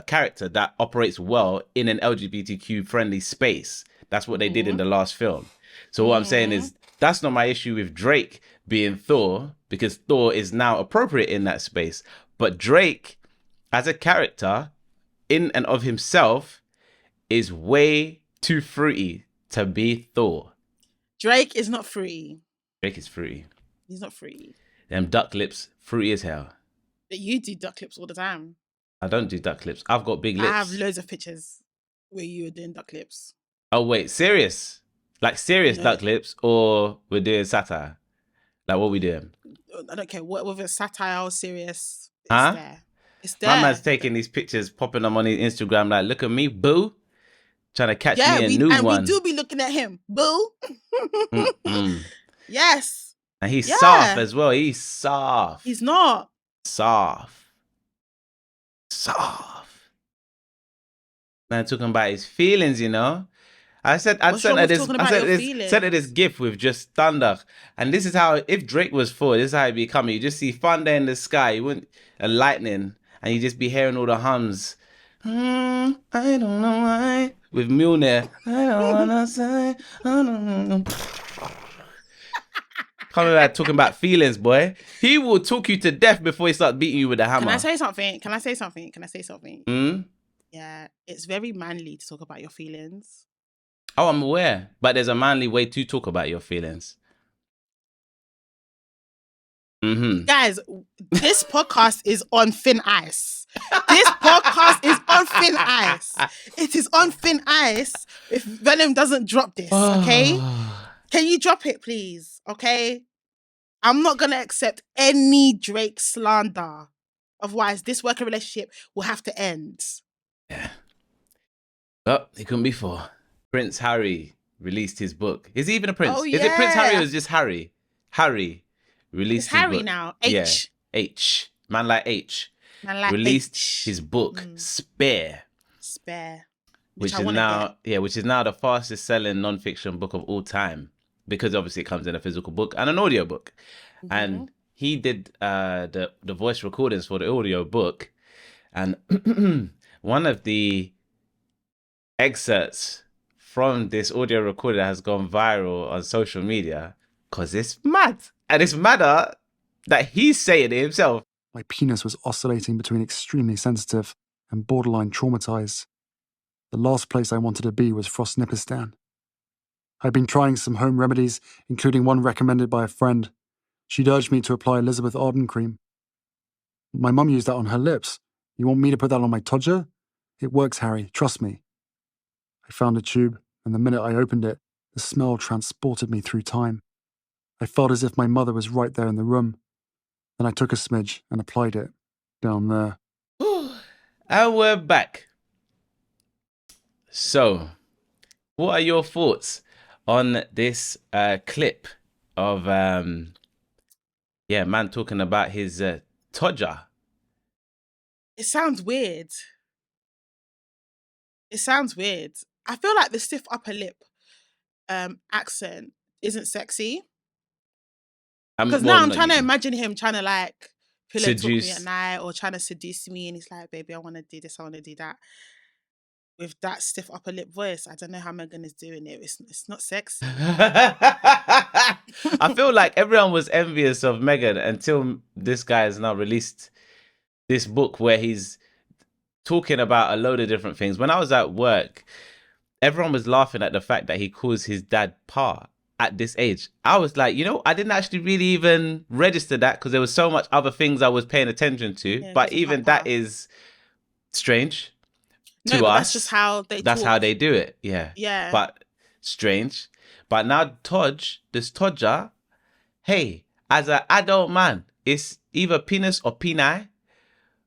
character that operates well in an LGBTQ friendly space. That's what they did in the last film. So what I'm saying is that's not my issue with Drake being Thor, because Thor is now appropriate in that space. But Drake, as a character, in and of himself, is way too fruity to be Thor. Drake is not fruity. Drake is fruity. He's not fruity. Them duck lips, fruity as hell. But you do duck lips all the time. I don't do duck lips. I've got big lips. I have loads of pictures where you were doing duck lips. Oh, wait, serious? Like serious duck lips, or we're doing satire? Like what we doing? I don't care. Whether it's satire or serious, it's there. It's there. My man's taking these pictures, popping them on his Instagram like, look at me, boo. Trying to catch me a new one. And we do be looking at him, boo. Yes. And he's soft as well. He's soft. He's not. Soft. soft. Man, talking about his feelings, you know. I sent What's wrong her with this. talking I about your sent her this gift with just thunder, and this is how if Drake was full, this is how it'd be coming. You just see thunder in the sky, you wouldn't and lightning, and you just be hearing all the hums. I don't know why with Milner. I don't wanna say. I don't know. Coming back talking about feelings, boy. He will talk you to death before he starts beating you with a hammer. Can I say something? Can I say something? Can I say something? Mm? Yeah, it's very manly to talk about your feelings. Oh, I'm aware. But there's a manly way to talk about your feelings. Mm-hmm. Guys, this podcast is on thin ice. This podcast is on thin ice. It is on thin ice if Venom doesn't drop this, okay? Can you drop it, please? Okay? I'm not going to accept any Drake slander. Otherwise, this working relationship will have to end. Yeah. Oh, it couldn't be four. Prince Harry released his book. Is he even a prince? Oh, Is it Prince Harry or yeah. is it just Harry? Harry released It's his Harry book. now. H. Yeah. H. Man like H. Man like released H. his book, Spare. Spare. Which I is wanna now get. which is now the fastest selling non-fiction book of all time. Because obviously it comes in a physical book and an audio book. Mm-hmm. And he did the voice recordings for the audio book. And one of the excerpts from this audio recorder has gone viral on social media because it's mad. And it's madder that he's saying it himself. My penis was oscillating between extremely sensitive and borderline traumatized. The last place I wanted to be was Frostnipistan. I'd been trying some home remedies, including one recommended by a friend. She'd urged me to apply Elizabeth Arden cream. My mum used that on her lips. You want me to put that on my todger? It works, Harry. Trust me. I found a tube, and the minute I opened it, the smell transported me through time. I felt as if my mother was right there in the room. Then I took a smidge and applied it down there. And we're back. So, what are your thoughts on this clip of man talking about his todger? It sounds weird. It sounds weird. I feel like the stiff upper lip accent isn't sexy. Because now I'm trying to imagine him trying to like pillow talk me at night or trying to seduce me, and he's like, baby, I want to do this, I want to do that. With that stiff upper lip voice, I don't know how Megan is doing it. It's not sexy. I feel like everyone was envious of Megan until this guy has now released this book where he's talking about a load of different things. When I was at work, everyone was laughing at the fact that he calls his dad Pa at this age. I was like, I didn't actually really even register that because there was so much other things I was paying attention to. Yeah, but even that is strange to us. That's just how they That's talk. how they do it. Yeah. Yeah. But strange. But now this todger, hey, as an adult man, it's either penis or peni,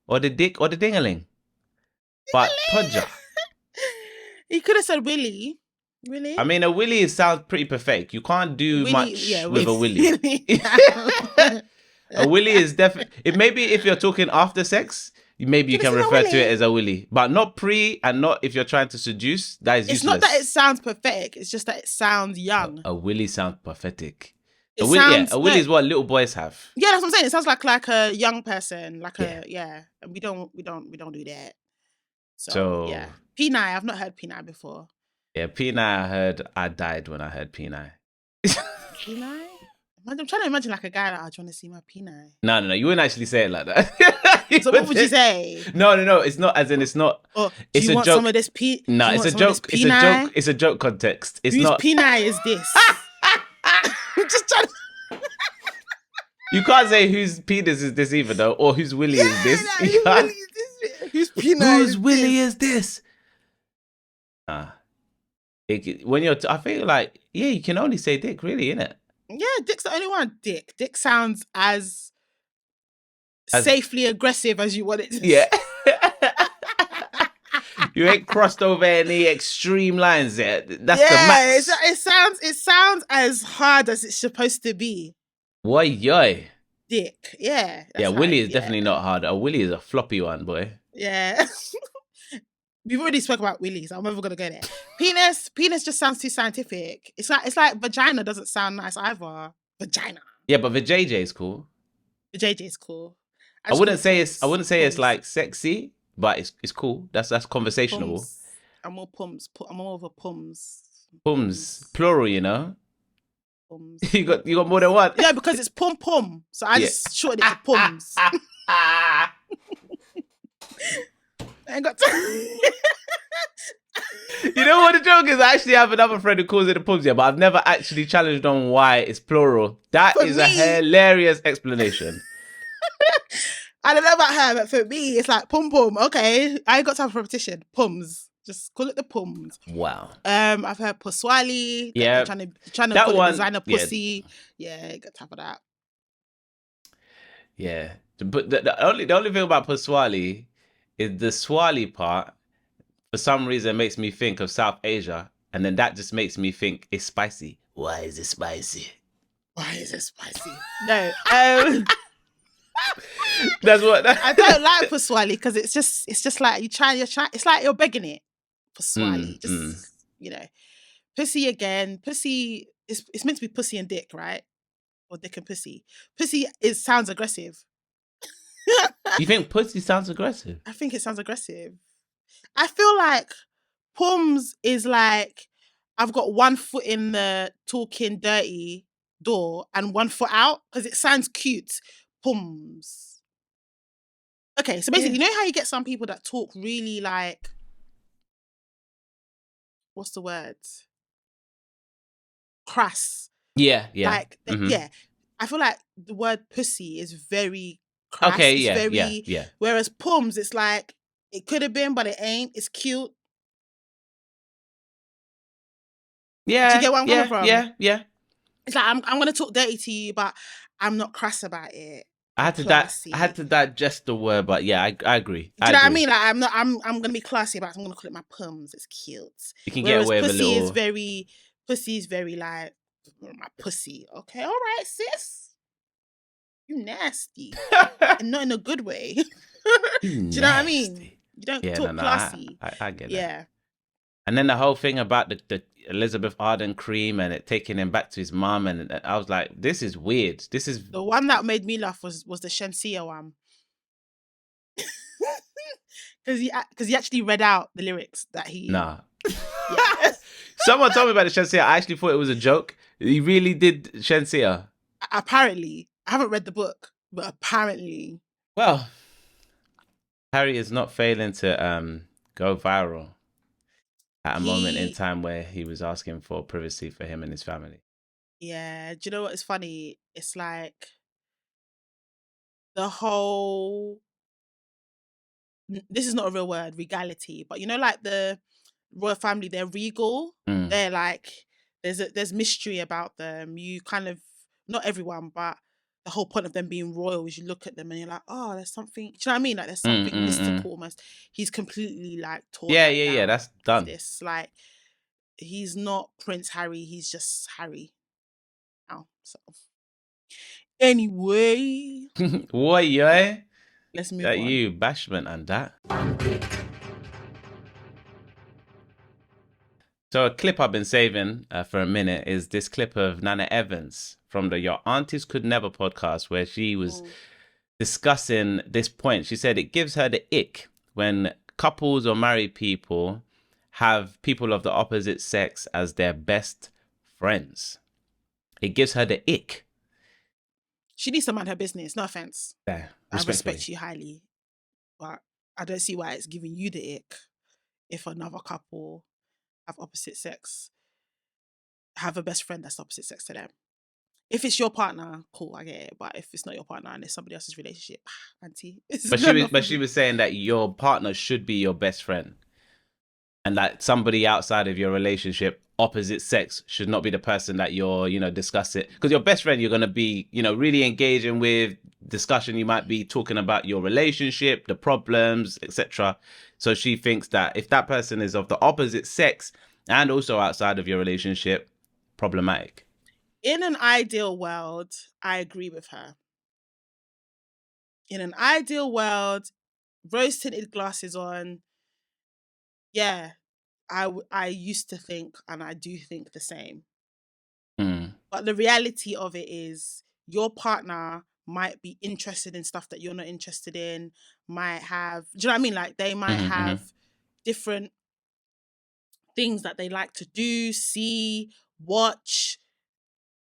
or the dick or the dingaling. But todger. He could have said willy. Really? I mean, a willy sounds pretty perfect. You can't do much with a willy. A willy is definitely... Maybe if you're talking after sex, maybe you can refer to it as a willy. But not pre, and not if you're trying to seduce. That is useless. It's not that it sounds pathetic. It's just that it sounds young. A willy sounds pathetic. A willy is what little boys have. Yeah, that's what I'm saying. It sounds like a young person. And we don't do that. So yeah. Peni, I've not heard Peni before. Yeah, Peni, I died when I heard Peni. Peni? I'm trying to imagine like a guy like, do you want to see my Peni? No, you wouldn't actually say it like that. So what would you say? No, it's not, as in it's not. Or, it's do you want joke. Some of this P? No, it's a joke. It's a joke. It's a joke context. It's Whose not. Peni is this? I'm just trying to... You can't say whose penis is this either, though, or whose willy is this. Whose Peni Whose willy is this? When you're, I feel like, you can only say dick, really, innit? Yeah, dick's the only one. Dick sounds as safely aggressive as you want it to. Yeah. You ain't crossed over any extreme lines yet. That's the max. It sounds as hard as it's supposed to be. Why, yoy. Dick, yeah. Yeah, willy is definitely not hard. A willy is a floppy one, boy. Yeah. We've already spoke about willy, so I'm never gonna go there. Penis just sounds too scientific. It's like vagina doesn't sound nice either. Vagina. Yeah, but the JJ is cool. The JJ is cool. I wouldn't say it's Pums. like sexy, but it's cool. That's conversational. Pums. I'm more pums. I'm more of a pums. Pums, plural, you know. Pums. you got more than one. Yeah, because it's pum pum. So I just shortened it to pums. I ain't got time. You know what the joke is? I actually have another friend who calls it a pums, yeah, but I've never actually challenged on why it's plural. That is a hilarious explanation. I don't know about her, but for me, it's like pum pum. Okay, I ain't got time for repetition. Pums. Just call it the pums. Wow. I've heard puswali. Yeah. Trying to that call one, it designer pussy. Yeah, got time for that. Yeah. But the only thing about puswali is the swali part, for some reason, makes me think of South Asia. And then that just makes me think it's spicy. Why is it spicy? Why is it spicy? No. That's what I don't like puswali because it's just like you're trying. It's like you're begging it. Puswali, you know, pussy again. Pussy it's meant to be pussy and dick, right? Or dick and pussy. Pussy sounds aggressive. You think pussy sounds aggressive? I think it sounds aggressive. I feel like pums is like I've got one foot in the talking dirty door and one foot out because it sounds cute. Pums. Okay, so basically, you know how you get some people that talk really like, what's the word? Crass. Yeah. Like, yeah. I feel like the word pussy is very crass. Okay, it's yeah. Whereas pums, it's like, it could have been, but it ain't. It's cute. Yeah. Do you get where I'm coming from? Yeah. It's like, I'm going to talk dirty to you, but I'm not crass about it. I had to digest the word, but yeah, I agree. Do you know what I mean? Like, I'm gonna be classy about it. I'm gonna call it my pums. It's cute. You can get away with a little. Pussy is very like my pussy. Okay, all right, sis. You nasty, and not in a good way. Do you know what I mean? You don't talk classy. I get it. Yeah. And then the whole thing about the Elizabeth Arden cream and it taking him back to his mum, and I was like, this is weird. This is the one that made me laugh was the Shensia one. Because he actually read out the lyrics that he. Nah. Yeah. Someone told me about the Shensia. I actually thought it was a joke. He really did Shensia. Apparently, I haven't read the book, but apparently. Well, Harry is not failing to go viral at a moment in time where he was asking for privacy for him and his family. Yeah. Do you know what is funny? It's like the whole. This is not a real word, regality, but you know, like the royal family, they're regal. They're like, there's mystery about them. You kind of, not everyone, but the whole point of them being royal is you look at them and you're like, oh, there's something. Do you know what I mean? Like there's something mystical almost. He's completely like torn. Yeah. That's done. This like, he's not Prince Harry. He's just Harry. Now, so anyway, What, yeah? Let's move That on. you, Bashment, and that. So a clip I've been saving for a minute is this clip of Nana Evans from the Your Aunties Could Never podcast, where she was discussing this point. She said it gives her the ick when couples or married people have people of the opposite sex as their best friends. It gives her the ick. She needs to mind her business. No offense. Yeah, I respect you highly, but I don't see why it's giving you the ick if another couple have opposite sex, have a best friend that's opposite sex to them. If it's your partner, cool, I get it. But if it's not your partner and it's somebody else's relationship, auntie. But she was saying that your partner should be your best friend, and that somebody outside of your relationship, opposite sex, should not be the person that you're, discuss it. Because your best friend, you're going to be, really engaging with discussion. You might be talking about your relationship, the problems, etc. So she thinks that if that person is of the opposite sex and also outside of your relationship, problematic. In an ideal world, I agree with her. In an ideal world, rose tinted glasses on. Yeah, I used to think, and I do think the same. But the reality of it is, your partner might be interested in stuff that you're not interested in. Might have, do you know what I mean? Like they might have different things that they like to do, see, watch,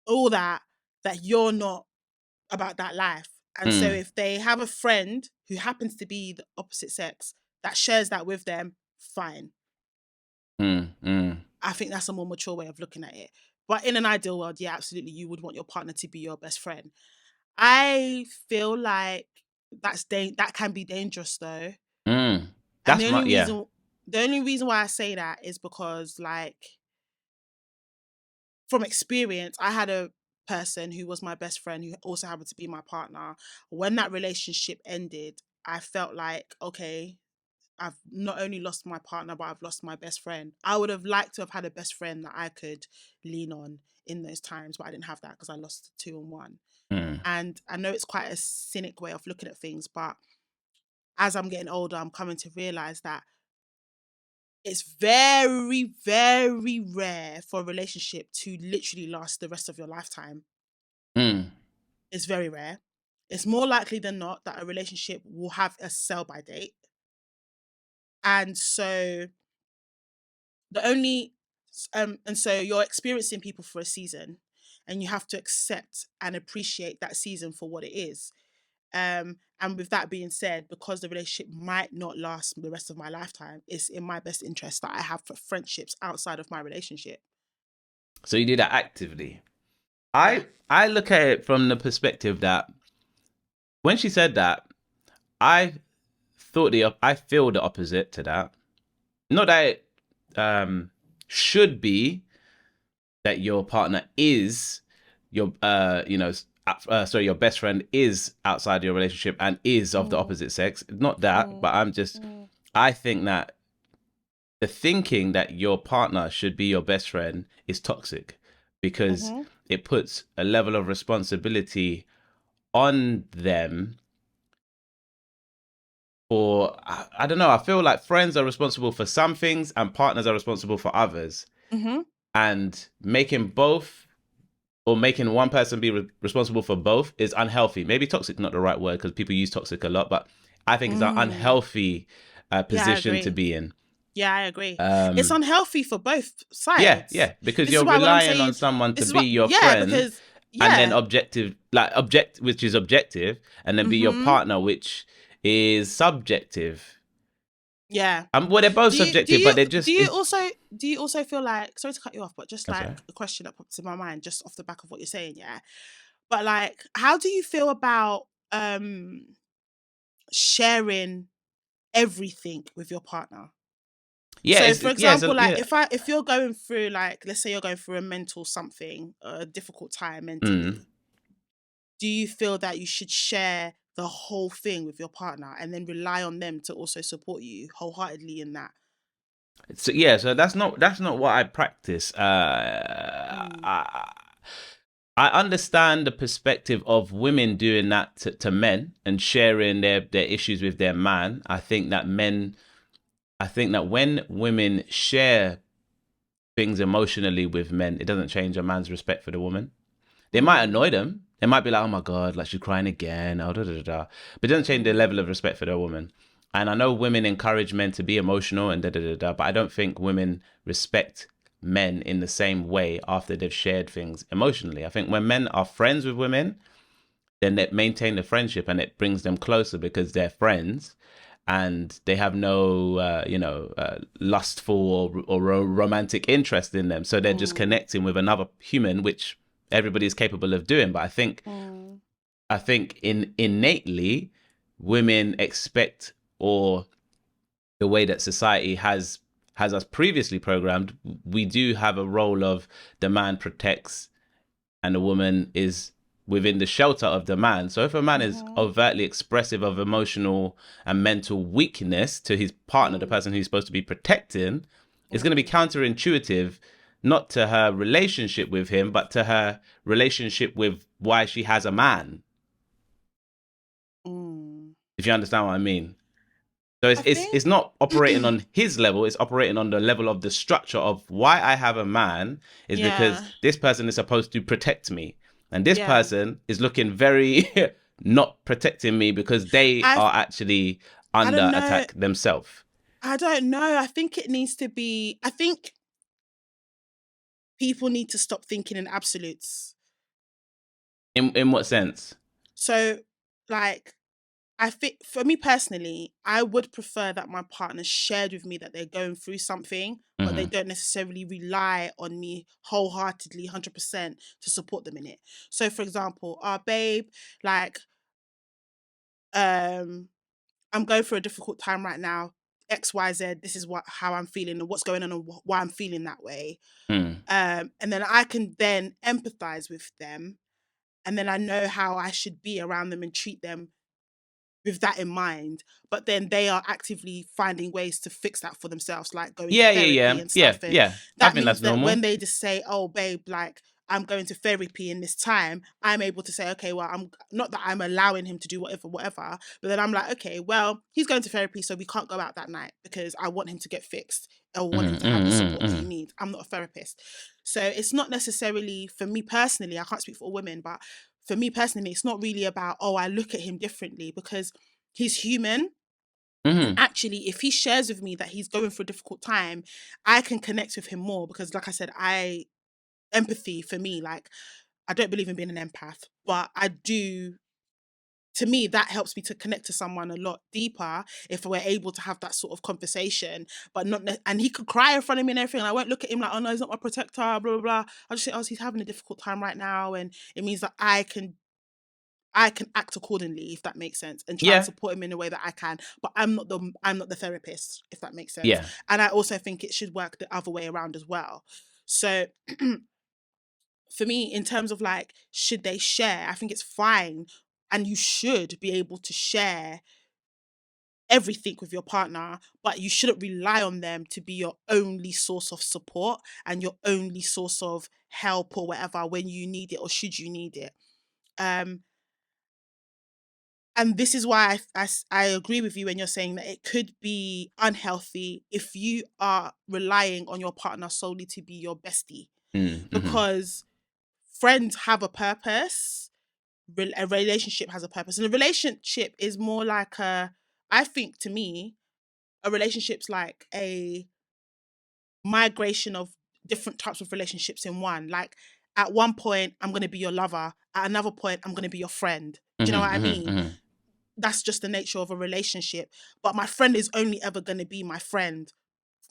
all that you're not about that life. And so if they have a friend who happens to be the opposite sex that shares that with them, fine. I think that's a more mature way of looking at it. But in an ideal world, yeah, absolutely, you would want your partner to be your best friend. I feel like that can be dangerous though. And That's the only reason why I say that is because, like, from experience, I had a person who was my best friend who also happened to be my partner. When that relationship ended, I felt like, okay, I've not only lost my partner, but I've lost my best friend. I would have liked to have had a best friend that I could lean on in those times, but I didn't have that because I lost 2 and 1. And I know it's quite a cynic way of looking at things, but as I'm getting older, I'm coming to realize that it's very, very rare for a relationship to literally last the rest of your lifetime. It's very rare. It's more likely than not that a relationship will have a sell-by date. And so and so you're experiencing people for a season, and you have to accept and appreciate that season for what it is. And with that being said, because the relationship might not last the rest of my lifetime, it's in my best interest that I have for friendships outside of my relationship. So you do that actively. I look at it from the perspective that when she said that, I feel the opposite to that. Not that it should be that your partner is your your best friend is outside your relationship and is of the opposite sex. Not that, but I think that the thinking that your partner should be your best friend is toxic, because it puts a level of responsibility on them. Or I don't know, I feel like friends are responsible for some things and partners are responsible for others. And making one person be responsible for both is unhealthy. Maybe toxic, not the right word, because people use toxic a lot, but I think it's an unhealthy position to be in. Yeah, I agree. It's unhealthy for both sides. Yeah, because you're relying on someone to be your friend, and then which is objective, and then be your partner, which is subjective. Yeah. Well, they're both subjective, but they're just. Do you also feel like, sorry to cut you off, but just like a question that popped in my mind just off the back of what you're saying, yeah. But like, how do you feel about sharing everything with your partner? Yeah. So for example, if you're going through, like, let's say you're going through a mental something, a difficult time mentally, do you feel that you should share the whole thing with your partner and then rely on them to also support you wholeheartedly in that? So that's not what I practice. I understand the perspective of women doing that to men and sharing their issues with their man. I think that when women share things emotionally with men, it doesn't change a man's respect for the woman. They might annoy them. They might be like, oh my God, like she's crying again. Oh, da, da, da, da. But it doesn't change the level of respect for the woman. And I know women encourage men to be emotional and da, da, da, da, but I don't think women respect men in the same way after they've shared things emotionally. I think when men are friends with women, then they maintain the friendship and it brings them closer because they're friends and they have no, lustful or romantic interest in them. So they're just connecting with another human, which everybody is capable of doing. But I think innately women expect, or the way that society has us previously programmed, we do have a role of the man protects and the woman is within the shelter of the man. So if a man is overtly expressive of emotional and mental weakness to his partner, the person who's supposed to be protecting, it's going to be counterintuitive, not to her relationship with him, but to her relationship with why she has a man. If you understand what I mean. So I it's think not operating on his level, it's operating on the level of the structure of why I have a man is because yeah, this person is supposed to protect me. And this yeah. person is looking very not protecting me because they I are actually I under don't know. attack themselves. I don't know. I think it needs to be. I think people need to stop thinking in absolutes. In what sense? So, like, I think for me personally, I would prefer that my partner shared with me that they're going through something, but they Mm-hmm. don't necessarily rely on me wholeheartedly, 100% to support them in it. So, for example, babe, like, um, I'm going through a difficult time right now. XYZ, this is how I'm feeling and what's going on and why I'm feeling that way. Mm. And then I can then empathize with them, and then I know how I should be around them and treat them with that in mind. But then they are actively finding ways to fix that for themselves, like going to therapy and Yeah, stuff. And yeah. I that think means that's that normal. when they just say, oh babe, like, I'm going to therapy in this time, I'm able to say, okay, well, I'm not that I'm allowing him to do whatever, but then I'm like, okay, well, he's going to therapy, so we can't go out that night because I want him to get fixed or want him Mm-hmm, to have the support that he mm-hmm, needs. I'm not a therapist. So it's not necessarily, for me personally, I can't speak for all women, but for me personally, it's not really about, oh, I look at him differently, because he's human. And mm-hmm. actually, if he shares with me that he's going through a difficult time, I can connect with him more because, like I said, empathy for me, like, I don't believe in being an empath, but I do. To me, that helps me to connect to someone a lot deeper if we're able to have that sort of conversation. But not, and he could cry in front of me and everything, and I won't look at him like, oh no, he's not my protector, blah blah blah. I'll just say, oh, he's having a difficult time right now, and it means that I can act accordingly, if that makes sense, and try and Yeah, support him in a way that I can. But I'm not the therapist, if that makes sense. yeah. And I also think it should work the other way around as well. So for me, in terms of like, should they share? I think it's fine, and you should be able to share everything with your partner, but you shouldn't rely on them to be your only source of support and your only source of help or whatever when you need it or should you need it. Um, and this is why I agree with you when you're saying that it could be unhealthy if you are relying on your partner solely to be your bestie, Mm-hmm. because friends have a purpose, a relationship has a purpose, and a relationship is more like I think, to me, a relationship's like a migration of different types of relationships in one. Like, at one point I'm going to be your lover, at another point I'm going to be your friend. Do you know what Mm-hmm, I mm-hmm, mean? mm-hmm. That's just the nature of a relationship. But my friend is only ever going to be my friend,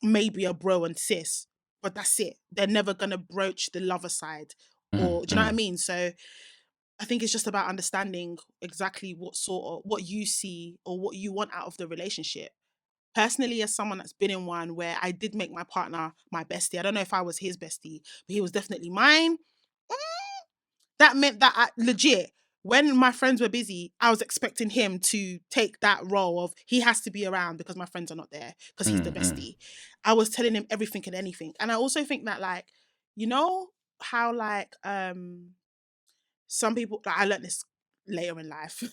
maybe a bro and sis, but that's it. They're never going to broach the lover side. Or do you know what I Mm-hmm. mean? So I think it's just about understanding exactly what you see or what you want out of the relationship. Personally, as someone that's been in one where I did make my partner my bestie, I don't know if I was his bestie, but he was definitely mine. That meant that legit, when my friends were busy, I was expecting him to take that role of, he has to be around because my friends are not there because he's the Mm-hmm. bestie. I was telling him everything and anything. And I also think that, like, you know how, like, some people, like, I learned this later in life.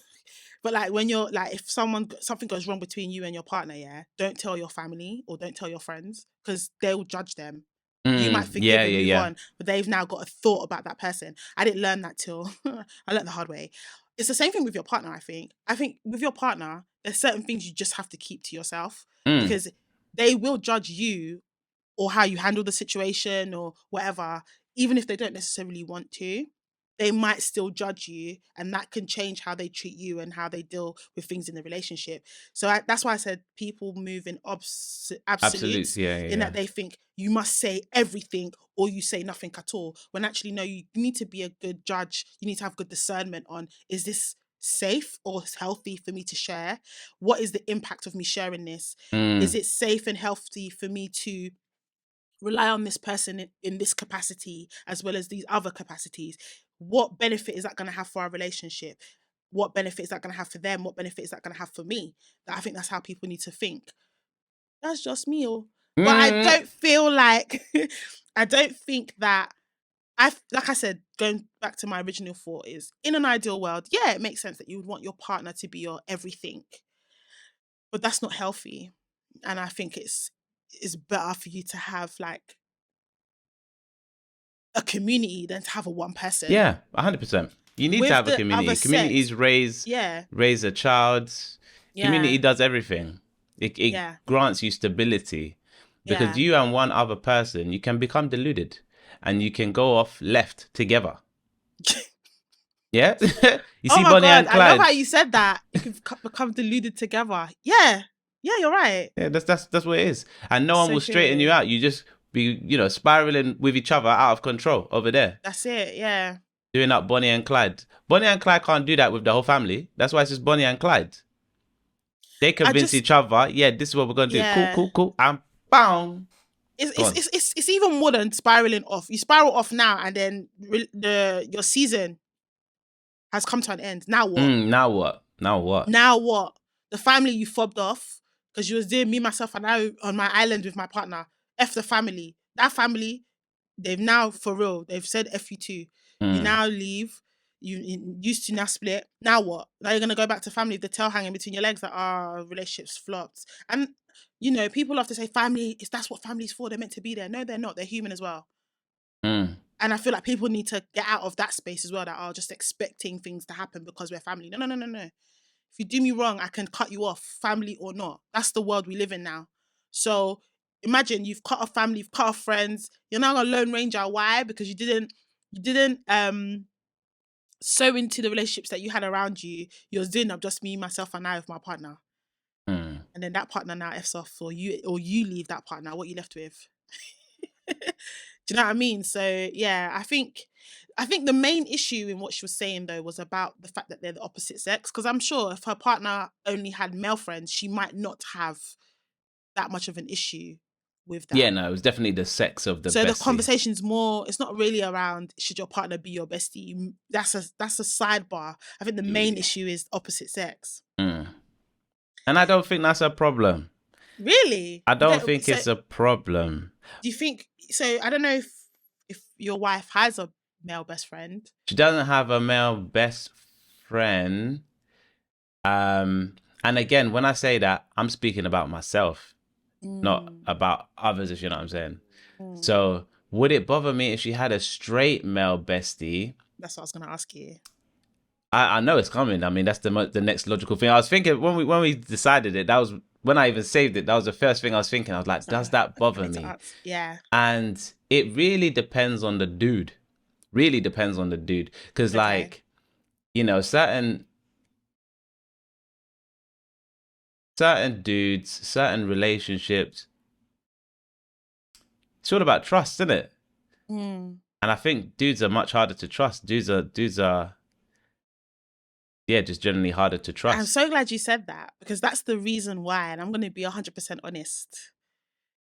But like, when you're like, if something goes wrong between you and your partner, yeah, don't tell your family or don't tell your friends, because they'll judge them. You might forgive Yeah, and yeah, move yeah. on, but they've now got a thought about that person. I didn't learn that till I learned the hard way. It's the same thing with your partner, I think. I think with your partner, there's certain things you just have to keep to yourself, Mm. because they will judge you or how you handle the situation or whatever, even if they don't necessarily want to, they might still judge you, and that can change how they treat you and how they deal with things in the relationship. So that's why I said people move in Absolutes. absolutes, Yeah, yeah, in yeah. that they think you must say everything or you say nothing at all. When actually, no, you need to be a good judge. You need to have good discernment on, is this safe or healthy for me to share? What is the impact of me sharing this? Is Mm. it safe and healthy for me to rely on this person in this capacity as well as these other capacities? What benefit is that going to have for our relationship? What benefit is that going to have for them? What benefit is that going to have for me? I think that's how people need to think. That's just me. But I Mm. don't feel like I don't think that like I said, going back to my original thought, is in an ideal world, yeah, it makes sense that you would want your partner to be your everything. But that's not healthy. And I think it's better for you to have like a community than to have a one person. Yeah, 100%. You need With to have a the community. other Communities sex, raise a child. Community yeah, does everything. It yeah, grants you stability. Because yeah. you and one other person, you can become deluded. And you can go off left together. Yeah? You Oh see my Bonnie God, and I love Clyde? how you said that. You can become deluded together. Yeah, yeah, you're right. Yeah, that's what it is. And no one So will straighten you true. out. You just be, spiraling with each other out of control over there. That's it. Yeah. Doing up Bonnie and Clyde. Bonnie and Clyde can't do that with the whole family. That's why it's just Bonnie and Clyde. They convince each other, yeah, this is what we're going to do. Cool, Yeah. cool, cool. And bang. It's even more than spiraling off. You spiral off now, and then your season has come to an end. Now what? Now what? Now what? Now what? The family you fobbed off because you was doing me, myself, and I on my island with my partner. F the family. That family, they've now, for real, they've said F you too. You now leave. You used to now split. Now what? Now you're going to go back to family with the tail hanging between your legs that, relationships flopped. And, people love to say family, that's what family's for. They're meant to be there. No, they're not. They're human as well. And I feel like people need to get out of that space as well, that are just expecting things to happen because we're family. No. If you do me wrong, I can cut you off, family or not. That's the world we live in now. So imagine you've cut off family, you've cut off friends. You're now a lone ranger. Why? Because you didn't sow into the relationships that you had around you. You're doing up just me, myself, and I with my partner. And then that partner now F's off, or you leave that partner. What you left with? Do you know what I mean? So yeah, I think the main issue in what she was saying though was about the fact that they're the opposite sex. Because I'm sure if her partner only had male friends, she might not have that much of an issue with that. Yeah, no, it was definitely the sex of the bestie. So the conversation's more, it's not really around should your partner be your bestie. That's a sidebar. I think the main issue is opposite sex. And I don't think that's a problem. Really? I don't think it's a problem. Do you think so? I don't know if your wife has a male best friend. She doesn't have a male best friend. And again, when I say that, I'm speaking about myself, not about others, if you know what I'm saying. So would it bother me if she had a straight male bestie? That's what I was going to ask you. I know it's coming. I mean, that's the next logical thing. I was thinking when we decided it, that was when I even saved it. That was the first thing I was thinking. I was like, does that bother me? Yeah. And it really depends on the dude. Really depends on the dude. Because like, certain dudes, certain relationships, it's all about trust, isn't it? And I think dudes are much harder to trust. Dudes are just generally harder to trust. I'm so glad you said that, because that's the reason why, and I'm going to be 100% honest.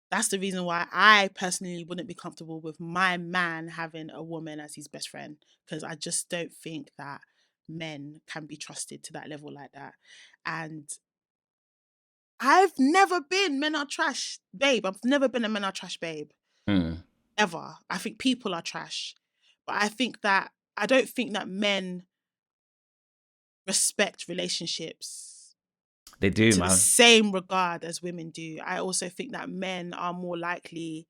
That's the reason why I personally wouldn't be comfortable with my man having a woman as his best friend, because I just don't think that men can be trusted to that level like that. And I've never been men are trash, babe. I've never been a men are trash, babe. Ever. I think people are trash. But I don't think that men respect relationships. They do, man. The same regard as women do. I also think that men are more likely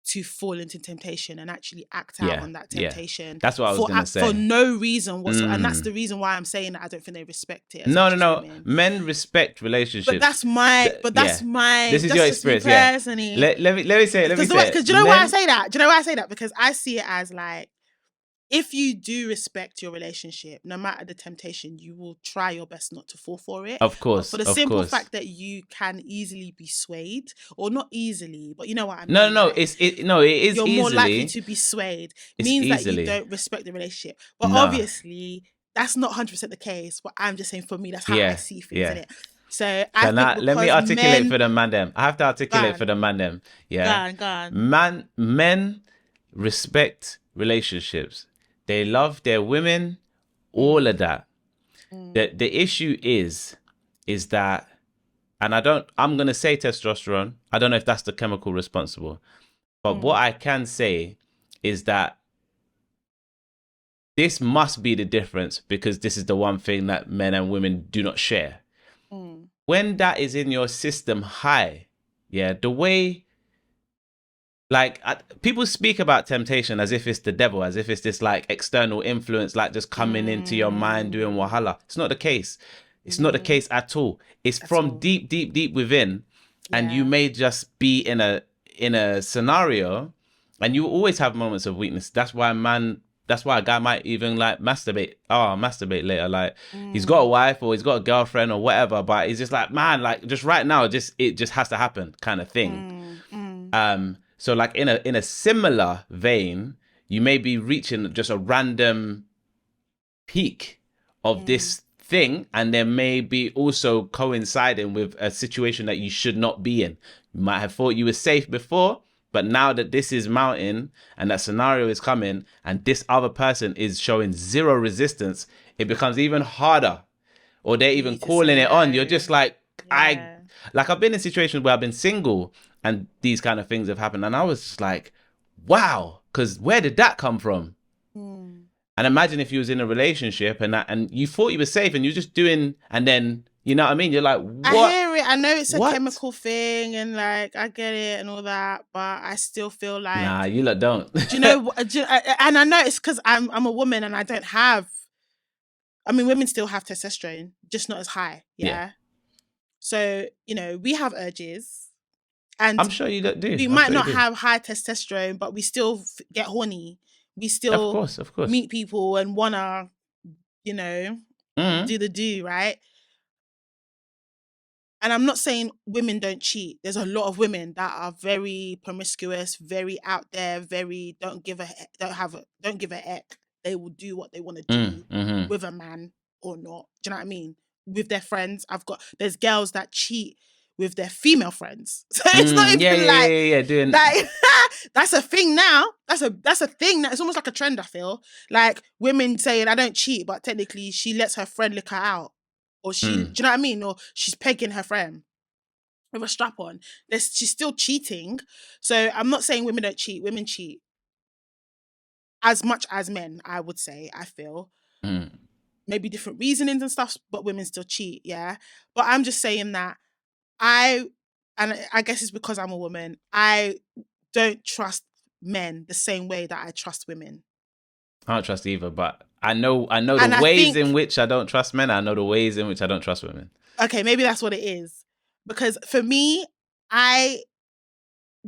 to fall into temptation and actually act out on that temptation. Yeah. That's what I was going to say. For no reason whatsoever. And that's the reason why I'm saying that I don't think they respect it. No. Men respect relationships. But that's my. This is your experience. Personally. Let me say it. Because do you know why I say that? Do you know why I say that? Because I see it as like, if you do respect your relationship, no matter the temptation, you will try your best not to fall for it. Of course. But for the simple fact that you can easily be swayed, or not easily, but you know what I mean. No, it is You're easily. More likely to be swayed. Means that you don't respect the relationship. But obviously, that's not 100% the case. But I'm just saying, for me, that's how I see things in it. So let me articulate for the man them. I have to articulate for the man them. Yeah. Go on. Men respect relationships. They love their women, all of that. The issue is that, and I'm going to say testosterone. I don't know if that's the chemical responsible. But what I can say is that this must be the difference, because this is the one thing that men and women do not share. when that is in your system high, yeah, the way, like, people speak about temptation as if it's the devil, as if it's this like external influence, like just coming into your mind doing wahala. It's not the case. It's not the case at all. It's from deep, deep, deep within, and you may just be in a scenario, and you always have moments of weakness. That's why a guy might even like masturbate. Oh, I'll masturbate later. Like he's got a wife or he's got a girlfriend or whatever, but he's just like, man, like just right now, it just has to happen, kind of thing. So like in a similar vein, you may be reaching just a random peak of this thing, and there may be also coinciding with a situation that you should not be in. You might have thought you were safe before, but now that this is mounting and that scenario is coming and this other person is showing zero resistance, it becomes even harder. Or they're even calling it on. You're just like, I've been in situations where I've been single and these kind of things have happened. And I was just like, wow, because where did that come from? And imagine if you was in a relationship and you thought you were safe and you were just doing, and then, you know what I mean? You're like, what? I hear it. I know it's a chemical thing and like, I get it and all that, but I still feel like... Nah, you lot don't. Do you know, and I know it's because I'm a woman and I don't have... I mean, women still have testosterone, just not as high, yeah? So, you know, we have urges. And I'm sure you do. We might not have high testosterone, but we still get horny. We still of course. meet people and wanna, you know, do, right? And I'm not saying women don't cheat. There's a lot of women that are very promiscuous, very out there, very don't give a heck. They will do what they want to do with a man or not. Do you know what I mean? With their friends. There's girls that cheat with their female friends. So it's not even doing like that's a thing now. That's a thing that it's almost like a trend, I feel. Like women saying I don't cheat, but technically she lets her friend lick her out. Or do you know what I mean? Or she's pegging her friend with a strap on. She's still cheating. So I'm not saying women don't cheat. Women cheat. As much as men, I would say, I feel. Maybe different reasonings and stuff, but women still cheat, yeah? But I'm just saying that and I guess it's because I'm a woman, I don't trust men the same way that I trust women. I don't trust either, but I know the ways in which I don't trust men. I know the ways in which I don't trust women. Okay, maybe that's what it is. Because for me, I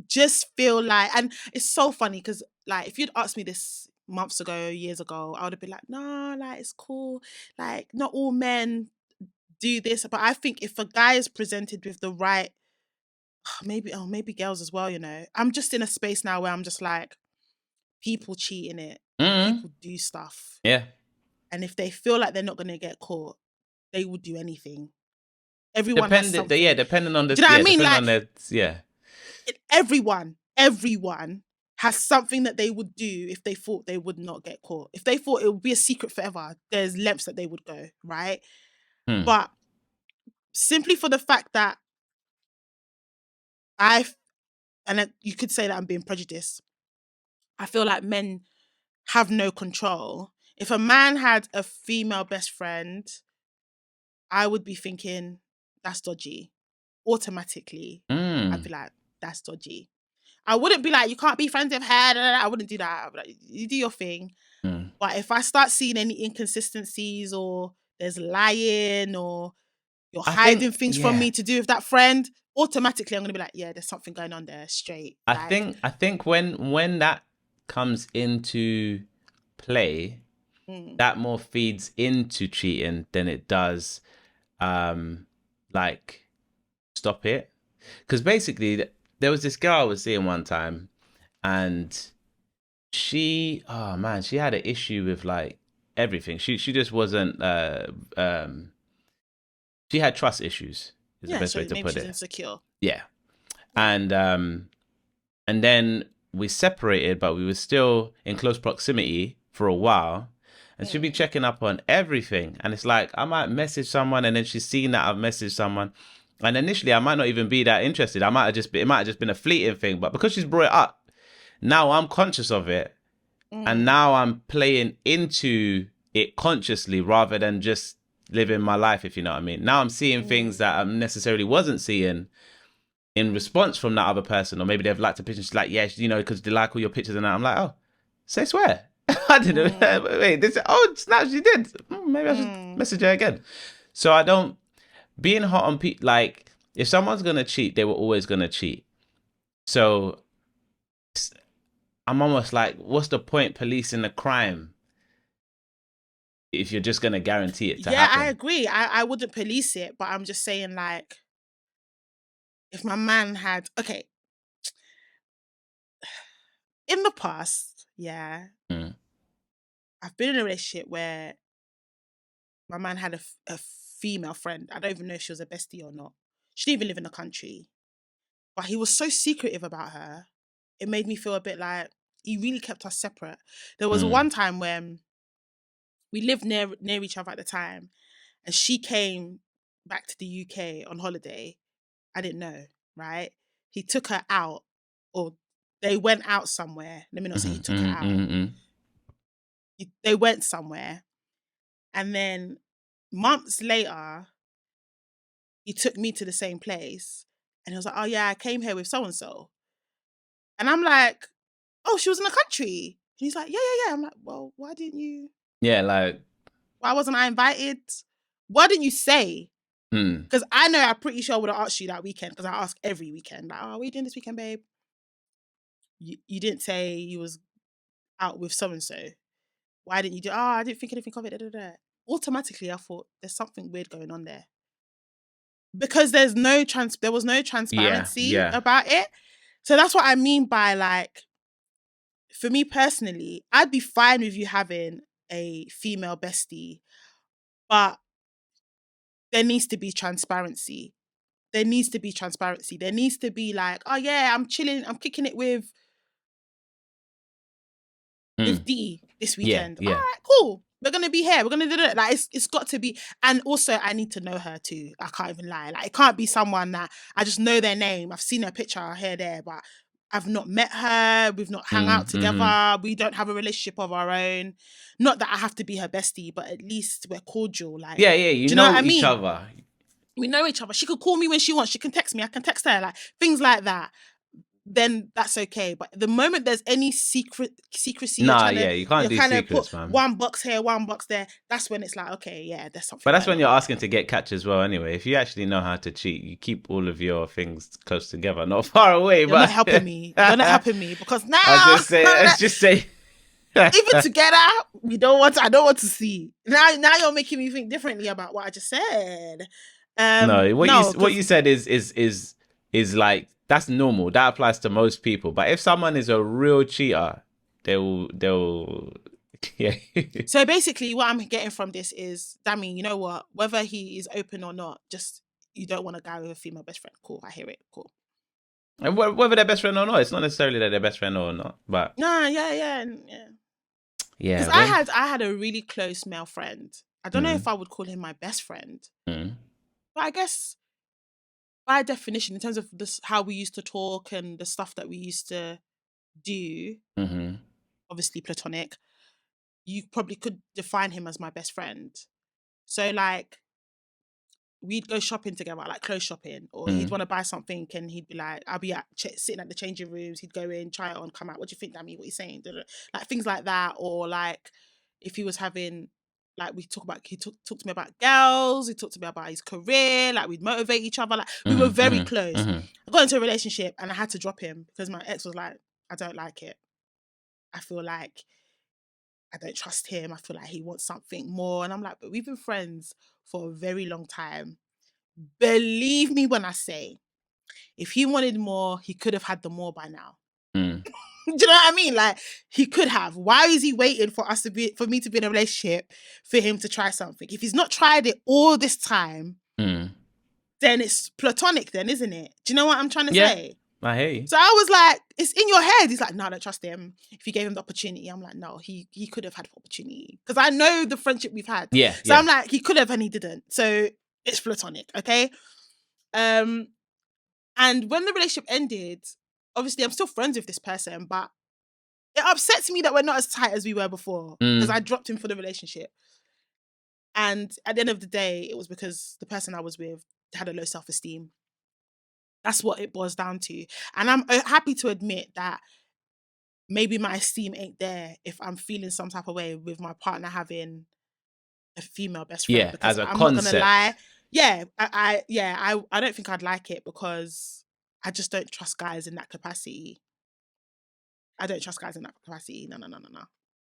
just feel like, and it's so funny because like if you'd asked me this months ago, years ago, I would have been like, no, like it's cool. Like not all men do this, but I think if a guy is presented with the right, maybe girls as well, you know, I'm just in a space now where I'm just like, people cheat in it, people do stuff, and if they feel like they're not going to get caught, they will do anything. Everyone has something. Depending on the, do you know what I mean? Everyone has something that they would do if they thought they would not get caught. If they thought it would be a secret forever, there's lengths that they would go, right? But simply for the fact that you could say that I'm being prejudiced, I feel like men have no control. If a man had a female best friend, I would be thinking, that's dodgy. Automatically, I'd be like, that's dodgy. I wouldn't be like, you can't be friends with her. I wouldn't do that. I'd be like, you do your thing. But if I start seeing any inconsistencies or there's lying or you're hiding things from me to do with that friend, automatically I'm going to be like, yeah, there's something going on there straight. I think when that comes into play, that more feeds into cheating than it does like stop it. Because basically there was this girl I was seeing one time and she had an issue with like everything. She just wasn't she had trust issues is the best way to put it. Insecure. Yeah. And then we separated, but we were still in close proximity for a while. And she'd be checking up on everything. And it's like, I might message someone and then she's seen that I've messaged someone. And initially I might not even be that interested. It might have just been a fleeting thing. But because she's brought it up, now I'm conscious of it. And now I'm playing into it consciously rather than just living my life, if you know what I mean. Now I'm seeing things that I necessarily wasn't seeing in response from that other person, or maybe they've liked a picture. She's like, yeah, you know, because they like all your pictures and that. I'm like, oh, say swear. I didn't. Wait, this. Oh, snap, she did. Maybe I should message her again. So I don't. Being hot on people, like, if someone's gonna cheat, they were always gonna cheat. So I'm almost like, what's the point policing the crime if you're just gonna guarantee it to happen? Yeah, I agree. I wouldn't police it, but I'm just saying, like, if my man had, okay, in the past, yeah, I've been in a relationship where my man had a female friend. I don't even know if she was a bestie or not. She didn't even live in the country. But he was so secretive about her. It made me feel a bit like he really kept us separate. There was one time when we lived near each other at the time, and she came back to the UK on holiday. I didn't know, right? He took her out, or they went out somewhere. Let me not say he took her out. They went somewhere. And then months later, he took me to the same place. And he was like, oh yeah, I came here with so-and-so. And I'm like, oh, she was in the country. And he's like, yeah. I'm like, well, why didn't you? Yeah, like, why wasn't I invited? Why didn't you say? Because I know I'm pretty sure I would have asked you that weekend, because I ask every weekend, like, oh, what are you doing this weekend, babe? You didn't say you was out with so-and-so. Why didn't you do? Oh, I didn't think anything of it. Da, da, da. Automatically, I thought there's something weird going on there. Because there was no transparency about it. So that's what I mean by, like, for me personally, I'd be fine with you having a female bestie, but there needs to be transparency. There needs to be like, oh yeah, I'm chilling, I'm kicking it with D this weekend. Yeah. All right, cool. We're gonna be here. We're gonna do it. Like, it's got to be. And also, I need to know her too. I can't even lie. Like, it can't be someone that I just know their name. I've seen her picture here, there, but I've not met her. We've not hung out together. We don't have a relationship of our own. Not that I have to be her bestie, but at least we're cordial. Like, yeah, you know what I mean? Each other. We know each other. She could call me when she wants. She can text me. I can text her. Like, things like that. Then that's okay. But the moment there's any secrecy, you can't do secrets, man. One box here, one box there. That's when it's like, okay, yeah, there's something. But that's when you're asking to get catch as well. Anyway, if you actually know how to cheat, you keep all of your things close together, not far away. You're but not helping me. You're not helping me, because now let's just say. Even together, I don't want to see. Now you're making me think differently about what I just said. What you said is like, that's normal. That applies to most people. But if someone is a real cheater, they'll yeah. So basically, what I'm getting from this is, Dammy, you know what? Whether he is open or not, just, you don't want a guy with a female best friend. Cool, I hear it. Cool. And whether they're best friend or not, it's not necessarily that they're best friend or not. But yeah. Because I had a really close male friend. I don't know if I would call him my best friend, but I guess by definition, in terms of this, how we used to talk and the stuff that we used to do, obviously platonic, you probably could define him as my best friend. So, like, we'd go shopping together, like clothes shopping, or he'd want to buy something and he'd be like, I'll be sitting at the changing rooms, he'd go in, try it on, come out, what do you think, Dammy, what are you saying? Like, things like that. Or like, if he was having, like, he talked to me about girls, he talked to me about his career, like, we'd motivate each other, like, we were very close. I got into a relationship and I had to drop him because my ex was like, I don't like it. I feel like I don't trust him. I feel like he wants something more. And I'm like, but we've been friends for a very long time. Believe me when I say, if he wanted more, he could have had the more by now. Do you know what I mean? Like, he could have. Why is he waiting for me to be in a relationship for him to try something? If he's not tried it all this time, then it's platonic then, isn't it? Do you know what I'm trying to say? I hear you. So I was like, it's in your head. He's like, no, I don't trust him. If you gave him the opportunity, I'm like, no, he could have had the opportunity. Because I know the friendship we've had. Yeah. So I'm like, he could have and he didn't. So it's platonic, okay? And when the relationship ended, obviously I'm still friends with this person, but it upsets me that we're not as tight as we were before because I dropped him for the relationship. And at the end of the day, it was because the person I was with had a low self-esteem. That's what it boils down to. And I'm happy to admit that maybe my esteem ain't there if I'm feeling some type of way with my partner having a female best friend. Yeah, Because as a I'm not concept. gonna lie. Yeah, I don't think I'd like it because I just don't trust guys in that capacity. I don't trust guys in that capacity. No.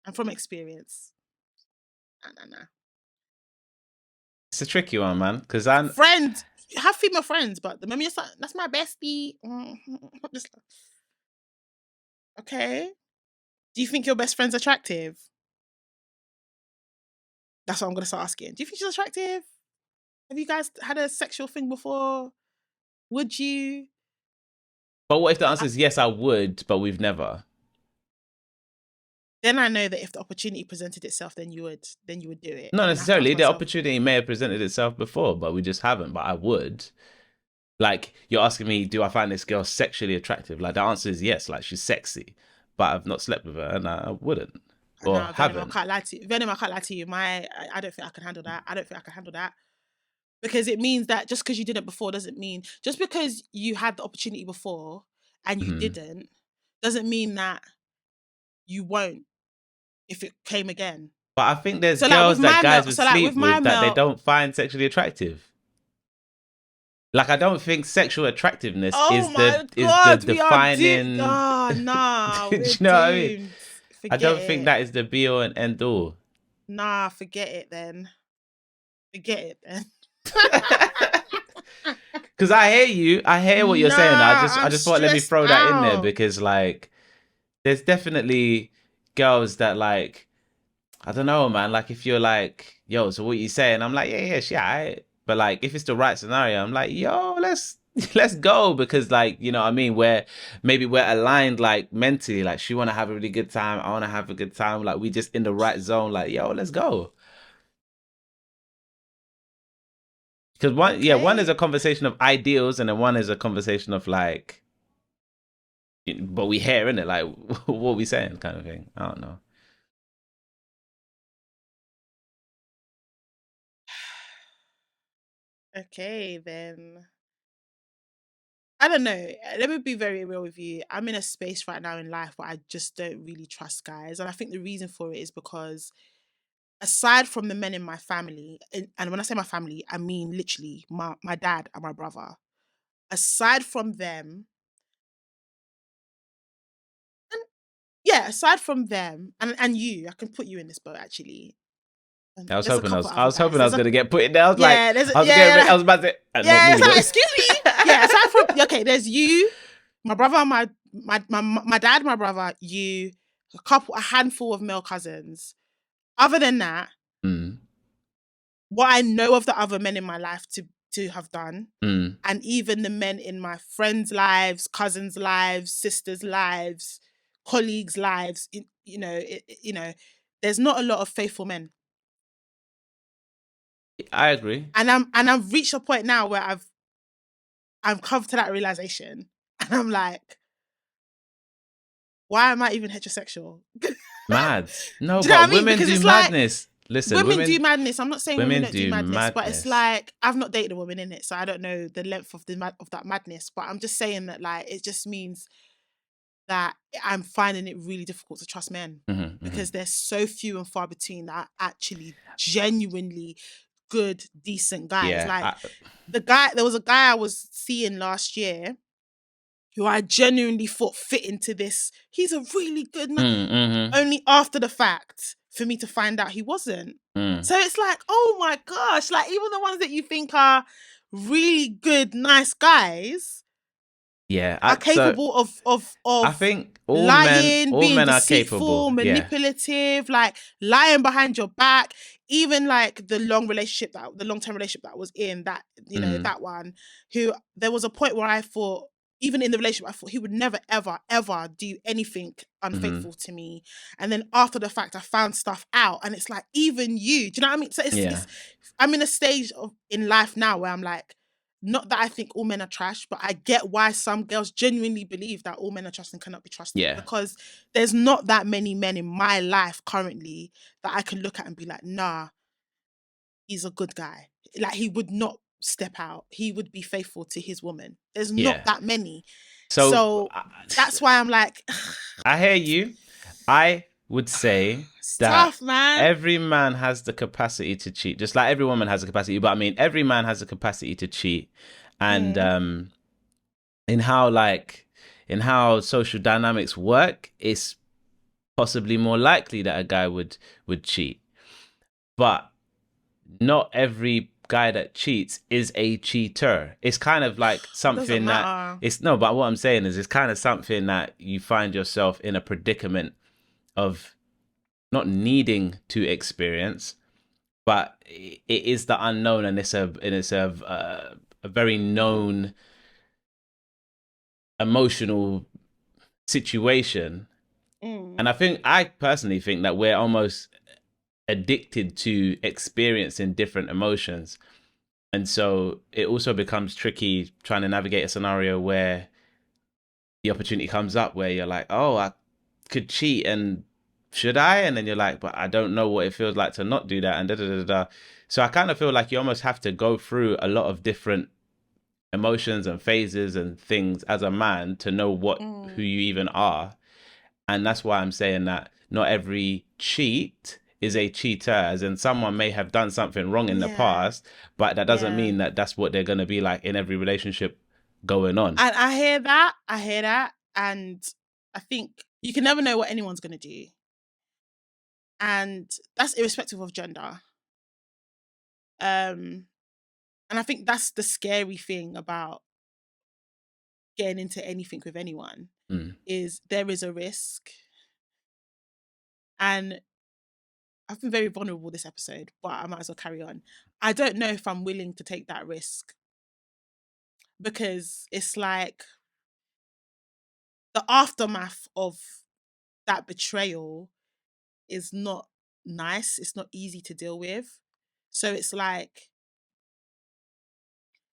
And from experience. No. It's a tricky one, man. Because Friends, have female friends, but the moment you're like, that's my bestie. Just like, okay. Do you think your best friend's attractive? That's what I'm gonna start asking. Do you think she's attractive? Have you guys had a sexual thing before? Would you? But what if the answer is yes, I would, but we've never? Then I know that if the opportunity presented itself, then you would do it. Not And I necessarily. trust The myself. opportunity may have presented itself before, but we just haven't. But I would. Like, you're asking me, do I find this girl sexually attractive? Like, the answer is yes. Like, she's sexy, but I've not slept with her, and I wouldn't. Or No, Venom, haven't. I can't lie to you. Venom, I can't lie to you. I don't think I can handle that. I don't think I can handle that. Because it means that just because you did it before doesn't mean, just because you had the opportunity before and you didn't, doesn't mean that you won't if it came again. But I think there's So, like, girls with that my guys male- would so, like, sleep with my with that they male- don't find sexually attractive. Like, I don't think sexual attractiveness is the defining. Oh no, Do you know what I mean? I don't think that is the be all and end all. Nah, forget it then. Because I hear you. I hear what you're saying. I I'm just thought, let me stressed throw that in there out. because, like, there's definitely girls that, like, I don't know, man. Like, if you're like, yo, so what you saying? I'm like, yeah, she alright. But like, if it's the right scenario, I'm like, yo, let's go, because, like, you know what I mean? Maybe we're aligned, like, mentally. Like, she want to have a really good time. I want to have a good time. Like, we just in the right zone. Like, yo, let's go. Because one is a conversation of ideals, and then one is a conversation of, like, but we hear, innit? Like, what are we saying, kind of thing. I don't know. Okay, then. I don't know. Let me be very real with you. I'm in a space right now in life where I just don't really trust guys. And I think the reason for it is because aside from the men in my family, and when I say my family, I mean literally my dad and my brother. Aside from them, aside from them, and you, I can put you in this boat actually. I was There's a hoping I couple was other guys. hoping I was gonna get put in there. I was Yeah, like, there's a- I was yeah, getting ready- yeah. I was about to. Yeah, not me, it's like, but- excuse me. Yeah, aside from there's you, my brother, my dad, my brother, you, a handful of male cousins. Other than that, what I know of the other men in my life to have done, and even the men in my friends' lives, cousins' lives, sisters' lives, colleagues' lives, there's not a lot of faithful men. I agree. And I've reached a point now where I've come to that realization, and I'm like, why am I even heterosexual? Mad. No, Do you know what I but mean? women Because do it's like, madness. Listen, women do madness. I'm not saying women don't do madness, but it's like, I've not dated a woman in it, so I don't know the length of that madness. But I'm just saying that, like, it just means that I'm finding it really difficult to trust men because they're so few and far between that are actually genuinely good, decent guys. Yeah, there was a guy I was seeing last year who I genuinely thought fit into this. He's a really good man. Only after the fact for me to find out he wasn't. So it's like, oh my gosh, like, even the ones that you think are really good, nice guys, are capable of I think all lying, being men are deceitful, capable, manipulative, like lying behind your back. Even like the long-term relationship that I was in, that, that one, who there was a point where I thought, even in the relationship, I thought he would never, ever, ever do anything unfaithful to me. And then after the fact, I found stuff out, and it's like, even you, do you know what I mean? So it's I'm in a stage in life now where I'm like, not that I think all men are trash, but I get why some girls genuinely believe that all men are trash and cannot be trusted. Yeah. Because there's not that many men in my life currently that I can look at and be like, nah, he's a good guy. Like, he would not step out. He would be faithful to his woman. There's Yeah. not that many. So So that's why I'm like, I hear you. I would say it's that tough, man. every man has the capacity to cheat, just like every woman has the capacity. But I mean, every man has the capacity to cheat, and in how social dynamics work, it's possibly more likely that a guy would cheat. But not every guy that cheats is a cheater. It's kind of like something that but what I'm saying is it's kind of something that you find yourself in a predicament of not needing to experience, but it is the unknown, and it's a very known emotional situation. And I personally think that we're almost addicted to experiencing different emotions. And so it also becomes tricky trying to navigate a scenario where the opportunity comes up where you're like, oh, I could cheat, and should I? And then you're like, but I don't know what it feels like to not do that, and da da da da. So I kind of feel like you almost have to go through a lot of different emotions and phases and things as a man to know who you even are. And that's why I'm saying that not every cheat is a cheater, as in someone may have done something wrong in the past, but that doesn't mean that that's what they're going to be like in every relationship going on. And I hear that. And I think you can never know what anyone's going to do. And that's irrespective of gender. And I think that's the scary thing about getting into anything with anyone, is there is a risk. And I've been very vulnerable this episode, but I might as well carry on. I don't know if I'm willing to take that risk, because it's like the aftermath of that betrayal is not nice. It's not easy to deal with. So it's like,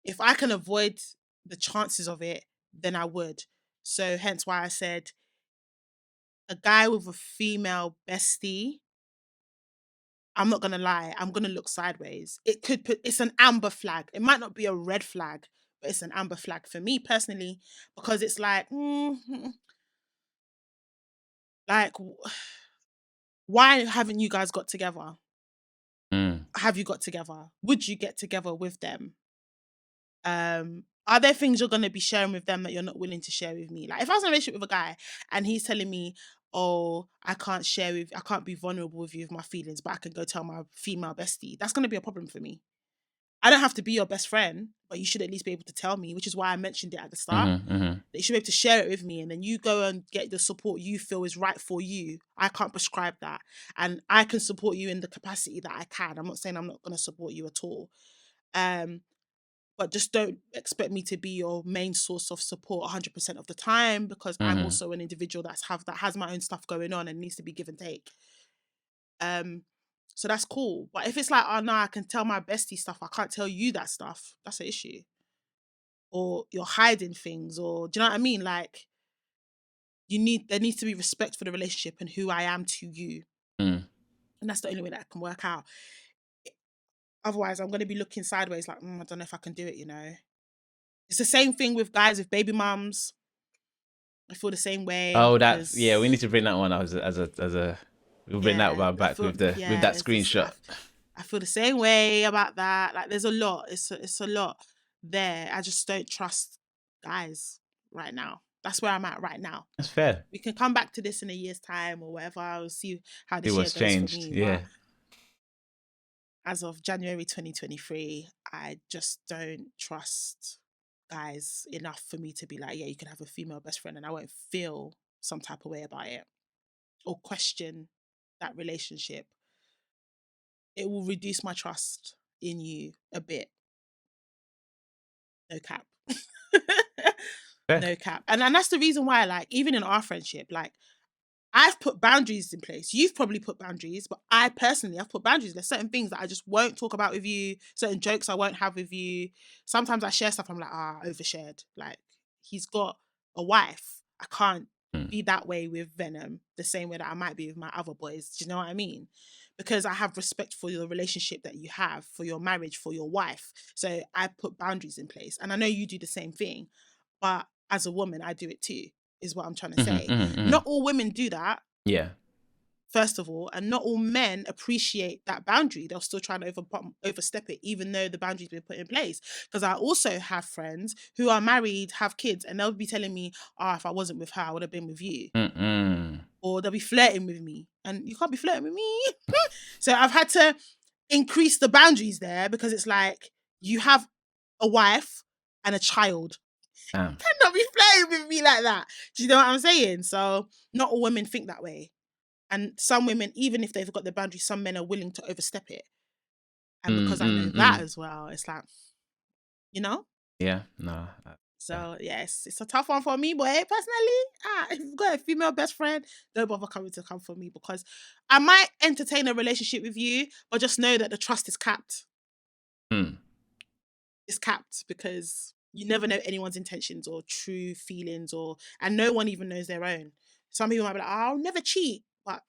if I can avoid the chances of it, then I would. So hence why I said a guy with a female bestie, I'm not gonna lie, I'm gonna look sideways. It's an amber flag. It might not be a red flag, but it's an amber flag for me personally, because it's like, like, why haven't you guys got together? Have you got together? Would you get together with them? Are there things you're going to be sharing with them that you're not willing to share with me? Like, if I was in a relationship with a guy and he's telling me, oh, I can't be vulnerable with you with my feelings, but I can go tell my female bestie, that's going to be a problem for me. I don't have to be your best friend, but you should at least be able to tell me, which is why I mentioned it at the start. That you should be able to share it with me, and then you go and get the support you feel is right for you. I can't prescribe that. And I can support you in the capacity that I can. I'm not saying I'm not going to support you at all. But just don't expect me to be your main source of support 100% of the time, because I'm also an individual that has my own stuff going on and needs to be give and take. So that's cool. But if it's like, oh no, I can tell my bestie stuff, I can't tell you that stuff, that's an issue. Or you're hiding things, or do you know what I mean? Like, there needs to be respect for the relationship and who I am to you. And that's the only way that can work out. Otherwise, I'm going to be looking sideways like, I don't know if I can do it, you know. It's the same thing with guys with baby mums. I feel the same way. Oh, we need to bring that one as a we'll bring that one back with that screenshot. I feel the same way about that. Like, there's a lot. It's a lot there. I just don't trust guys right now. That's where I'm at right now. That's fair. We can come back to this in a year's time or whatever. I'll see how this year goes changed. for me. Yeah. As of January 2023, I just don't trust guys enough for me to be like, yeah, you can have a female best friend and I won't feel some type of way about it or question that relationship. It will reduce my trust in you a bit. No cap. No cap. And that's the reason why, like, even in our friendship, like, I've put boundaries in place. You've probably put boundaries, but I've put boundaries. There's certain things that I just won't talk about with you, certain jokes I won't have with you. Sometimes I share stuff, I'm like, I overshared. Like, he's got a wife. I can't be that way with Venom the same way that I might be with my other boys. Do you know what I mean? because I have respect for your relationship that you have, for your marriage, for your wife. So I put boundaries in place. And I know you do the same thing, but as a woman, I do it too, is what I'm trying to say. Not all women do that. Yeah. First of all, and not all men appreciate that boundary. They'll still try to overstep it, even though the boundary's been put in place. Because I also have friends who are married, have kids, and they'll be telling me, if I wasn't with her, I would have been with you. Or they'll be flirting with me. And you can't be flirting with me. So I've had to increase the boundaries there, because it's like, you have a wife and a child. You cannot be flirting with me like that. Do you know what I'm saying? So not all women think that way. And some women, even if they've got the boundary, some men are willing to overstep it. And because I know that as well, it's like, you know? Yeah, no. So, yes, it's a tough one for me, boy. Personally, if you've got a female best friend, don't bother coming to come for me, because I might entertain a relationship with you, but just know that the trust is capped. It's capped, because you never know anyone's intentions or true feelings, and no one even knows their own. Some people might be like, I'll never cheat. But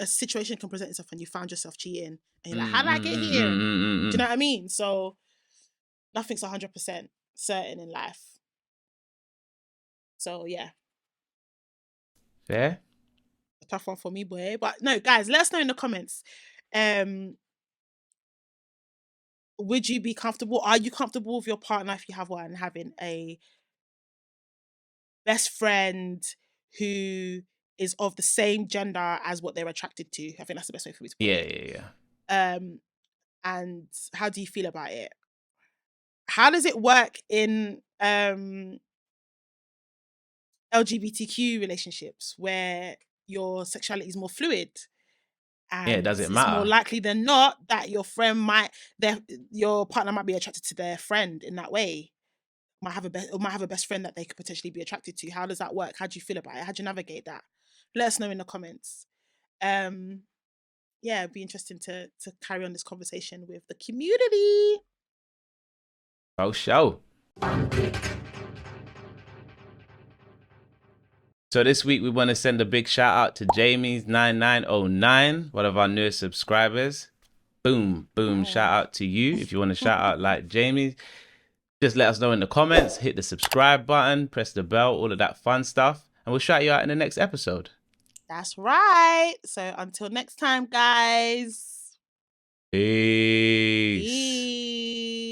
a situation can present itself and you found yourself cheating. And you're like, how did I get here? Do you know what I mean? So nothing's 100% certain in life. So, yeah. Fair. A tough one for me, boy. But no, guys, let us know in the comments. Would you be comfortable? Are you comfortable with your partner, if you have one, having a best friend who is of the same gender as what they're attracted to? I think that's the best way for me to put it. Yeah. And how do you feel about it? How does it work in LGBTQ relationships where your sexuality is more fluid? And does it it's matter? more likely than not that your partner might be attracted to their friend in that way. Might have a best friend that they could potentially be attracted to. How does that work? How do you feel about it? How do you navigate that? Let us know in the comments. It'd be interesting to carry on this conversation with the community. Oh, show. So this week we want to send a big shout out to Jamie's9909, one of our newest subscribers. Boom. Shout out to you. If you want to shout out like Jamie, just let us know in the comments. Hit the subscribe button, press the bell, all of that fun stuff, and we'll shout you out in the next episode. That's right. So until next time, guys. Peace. Peace.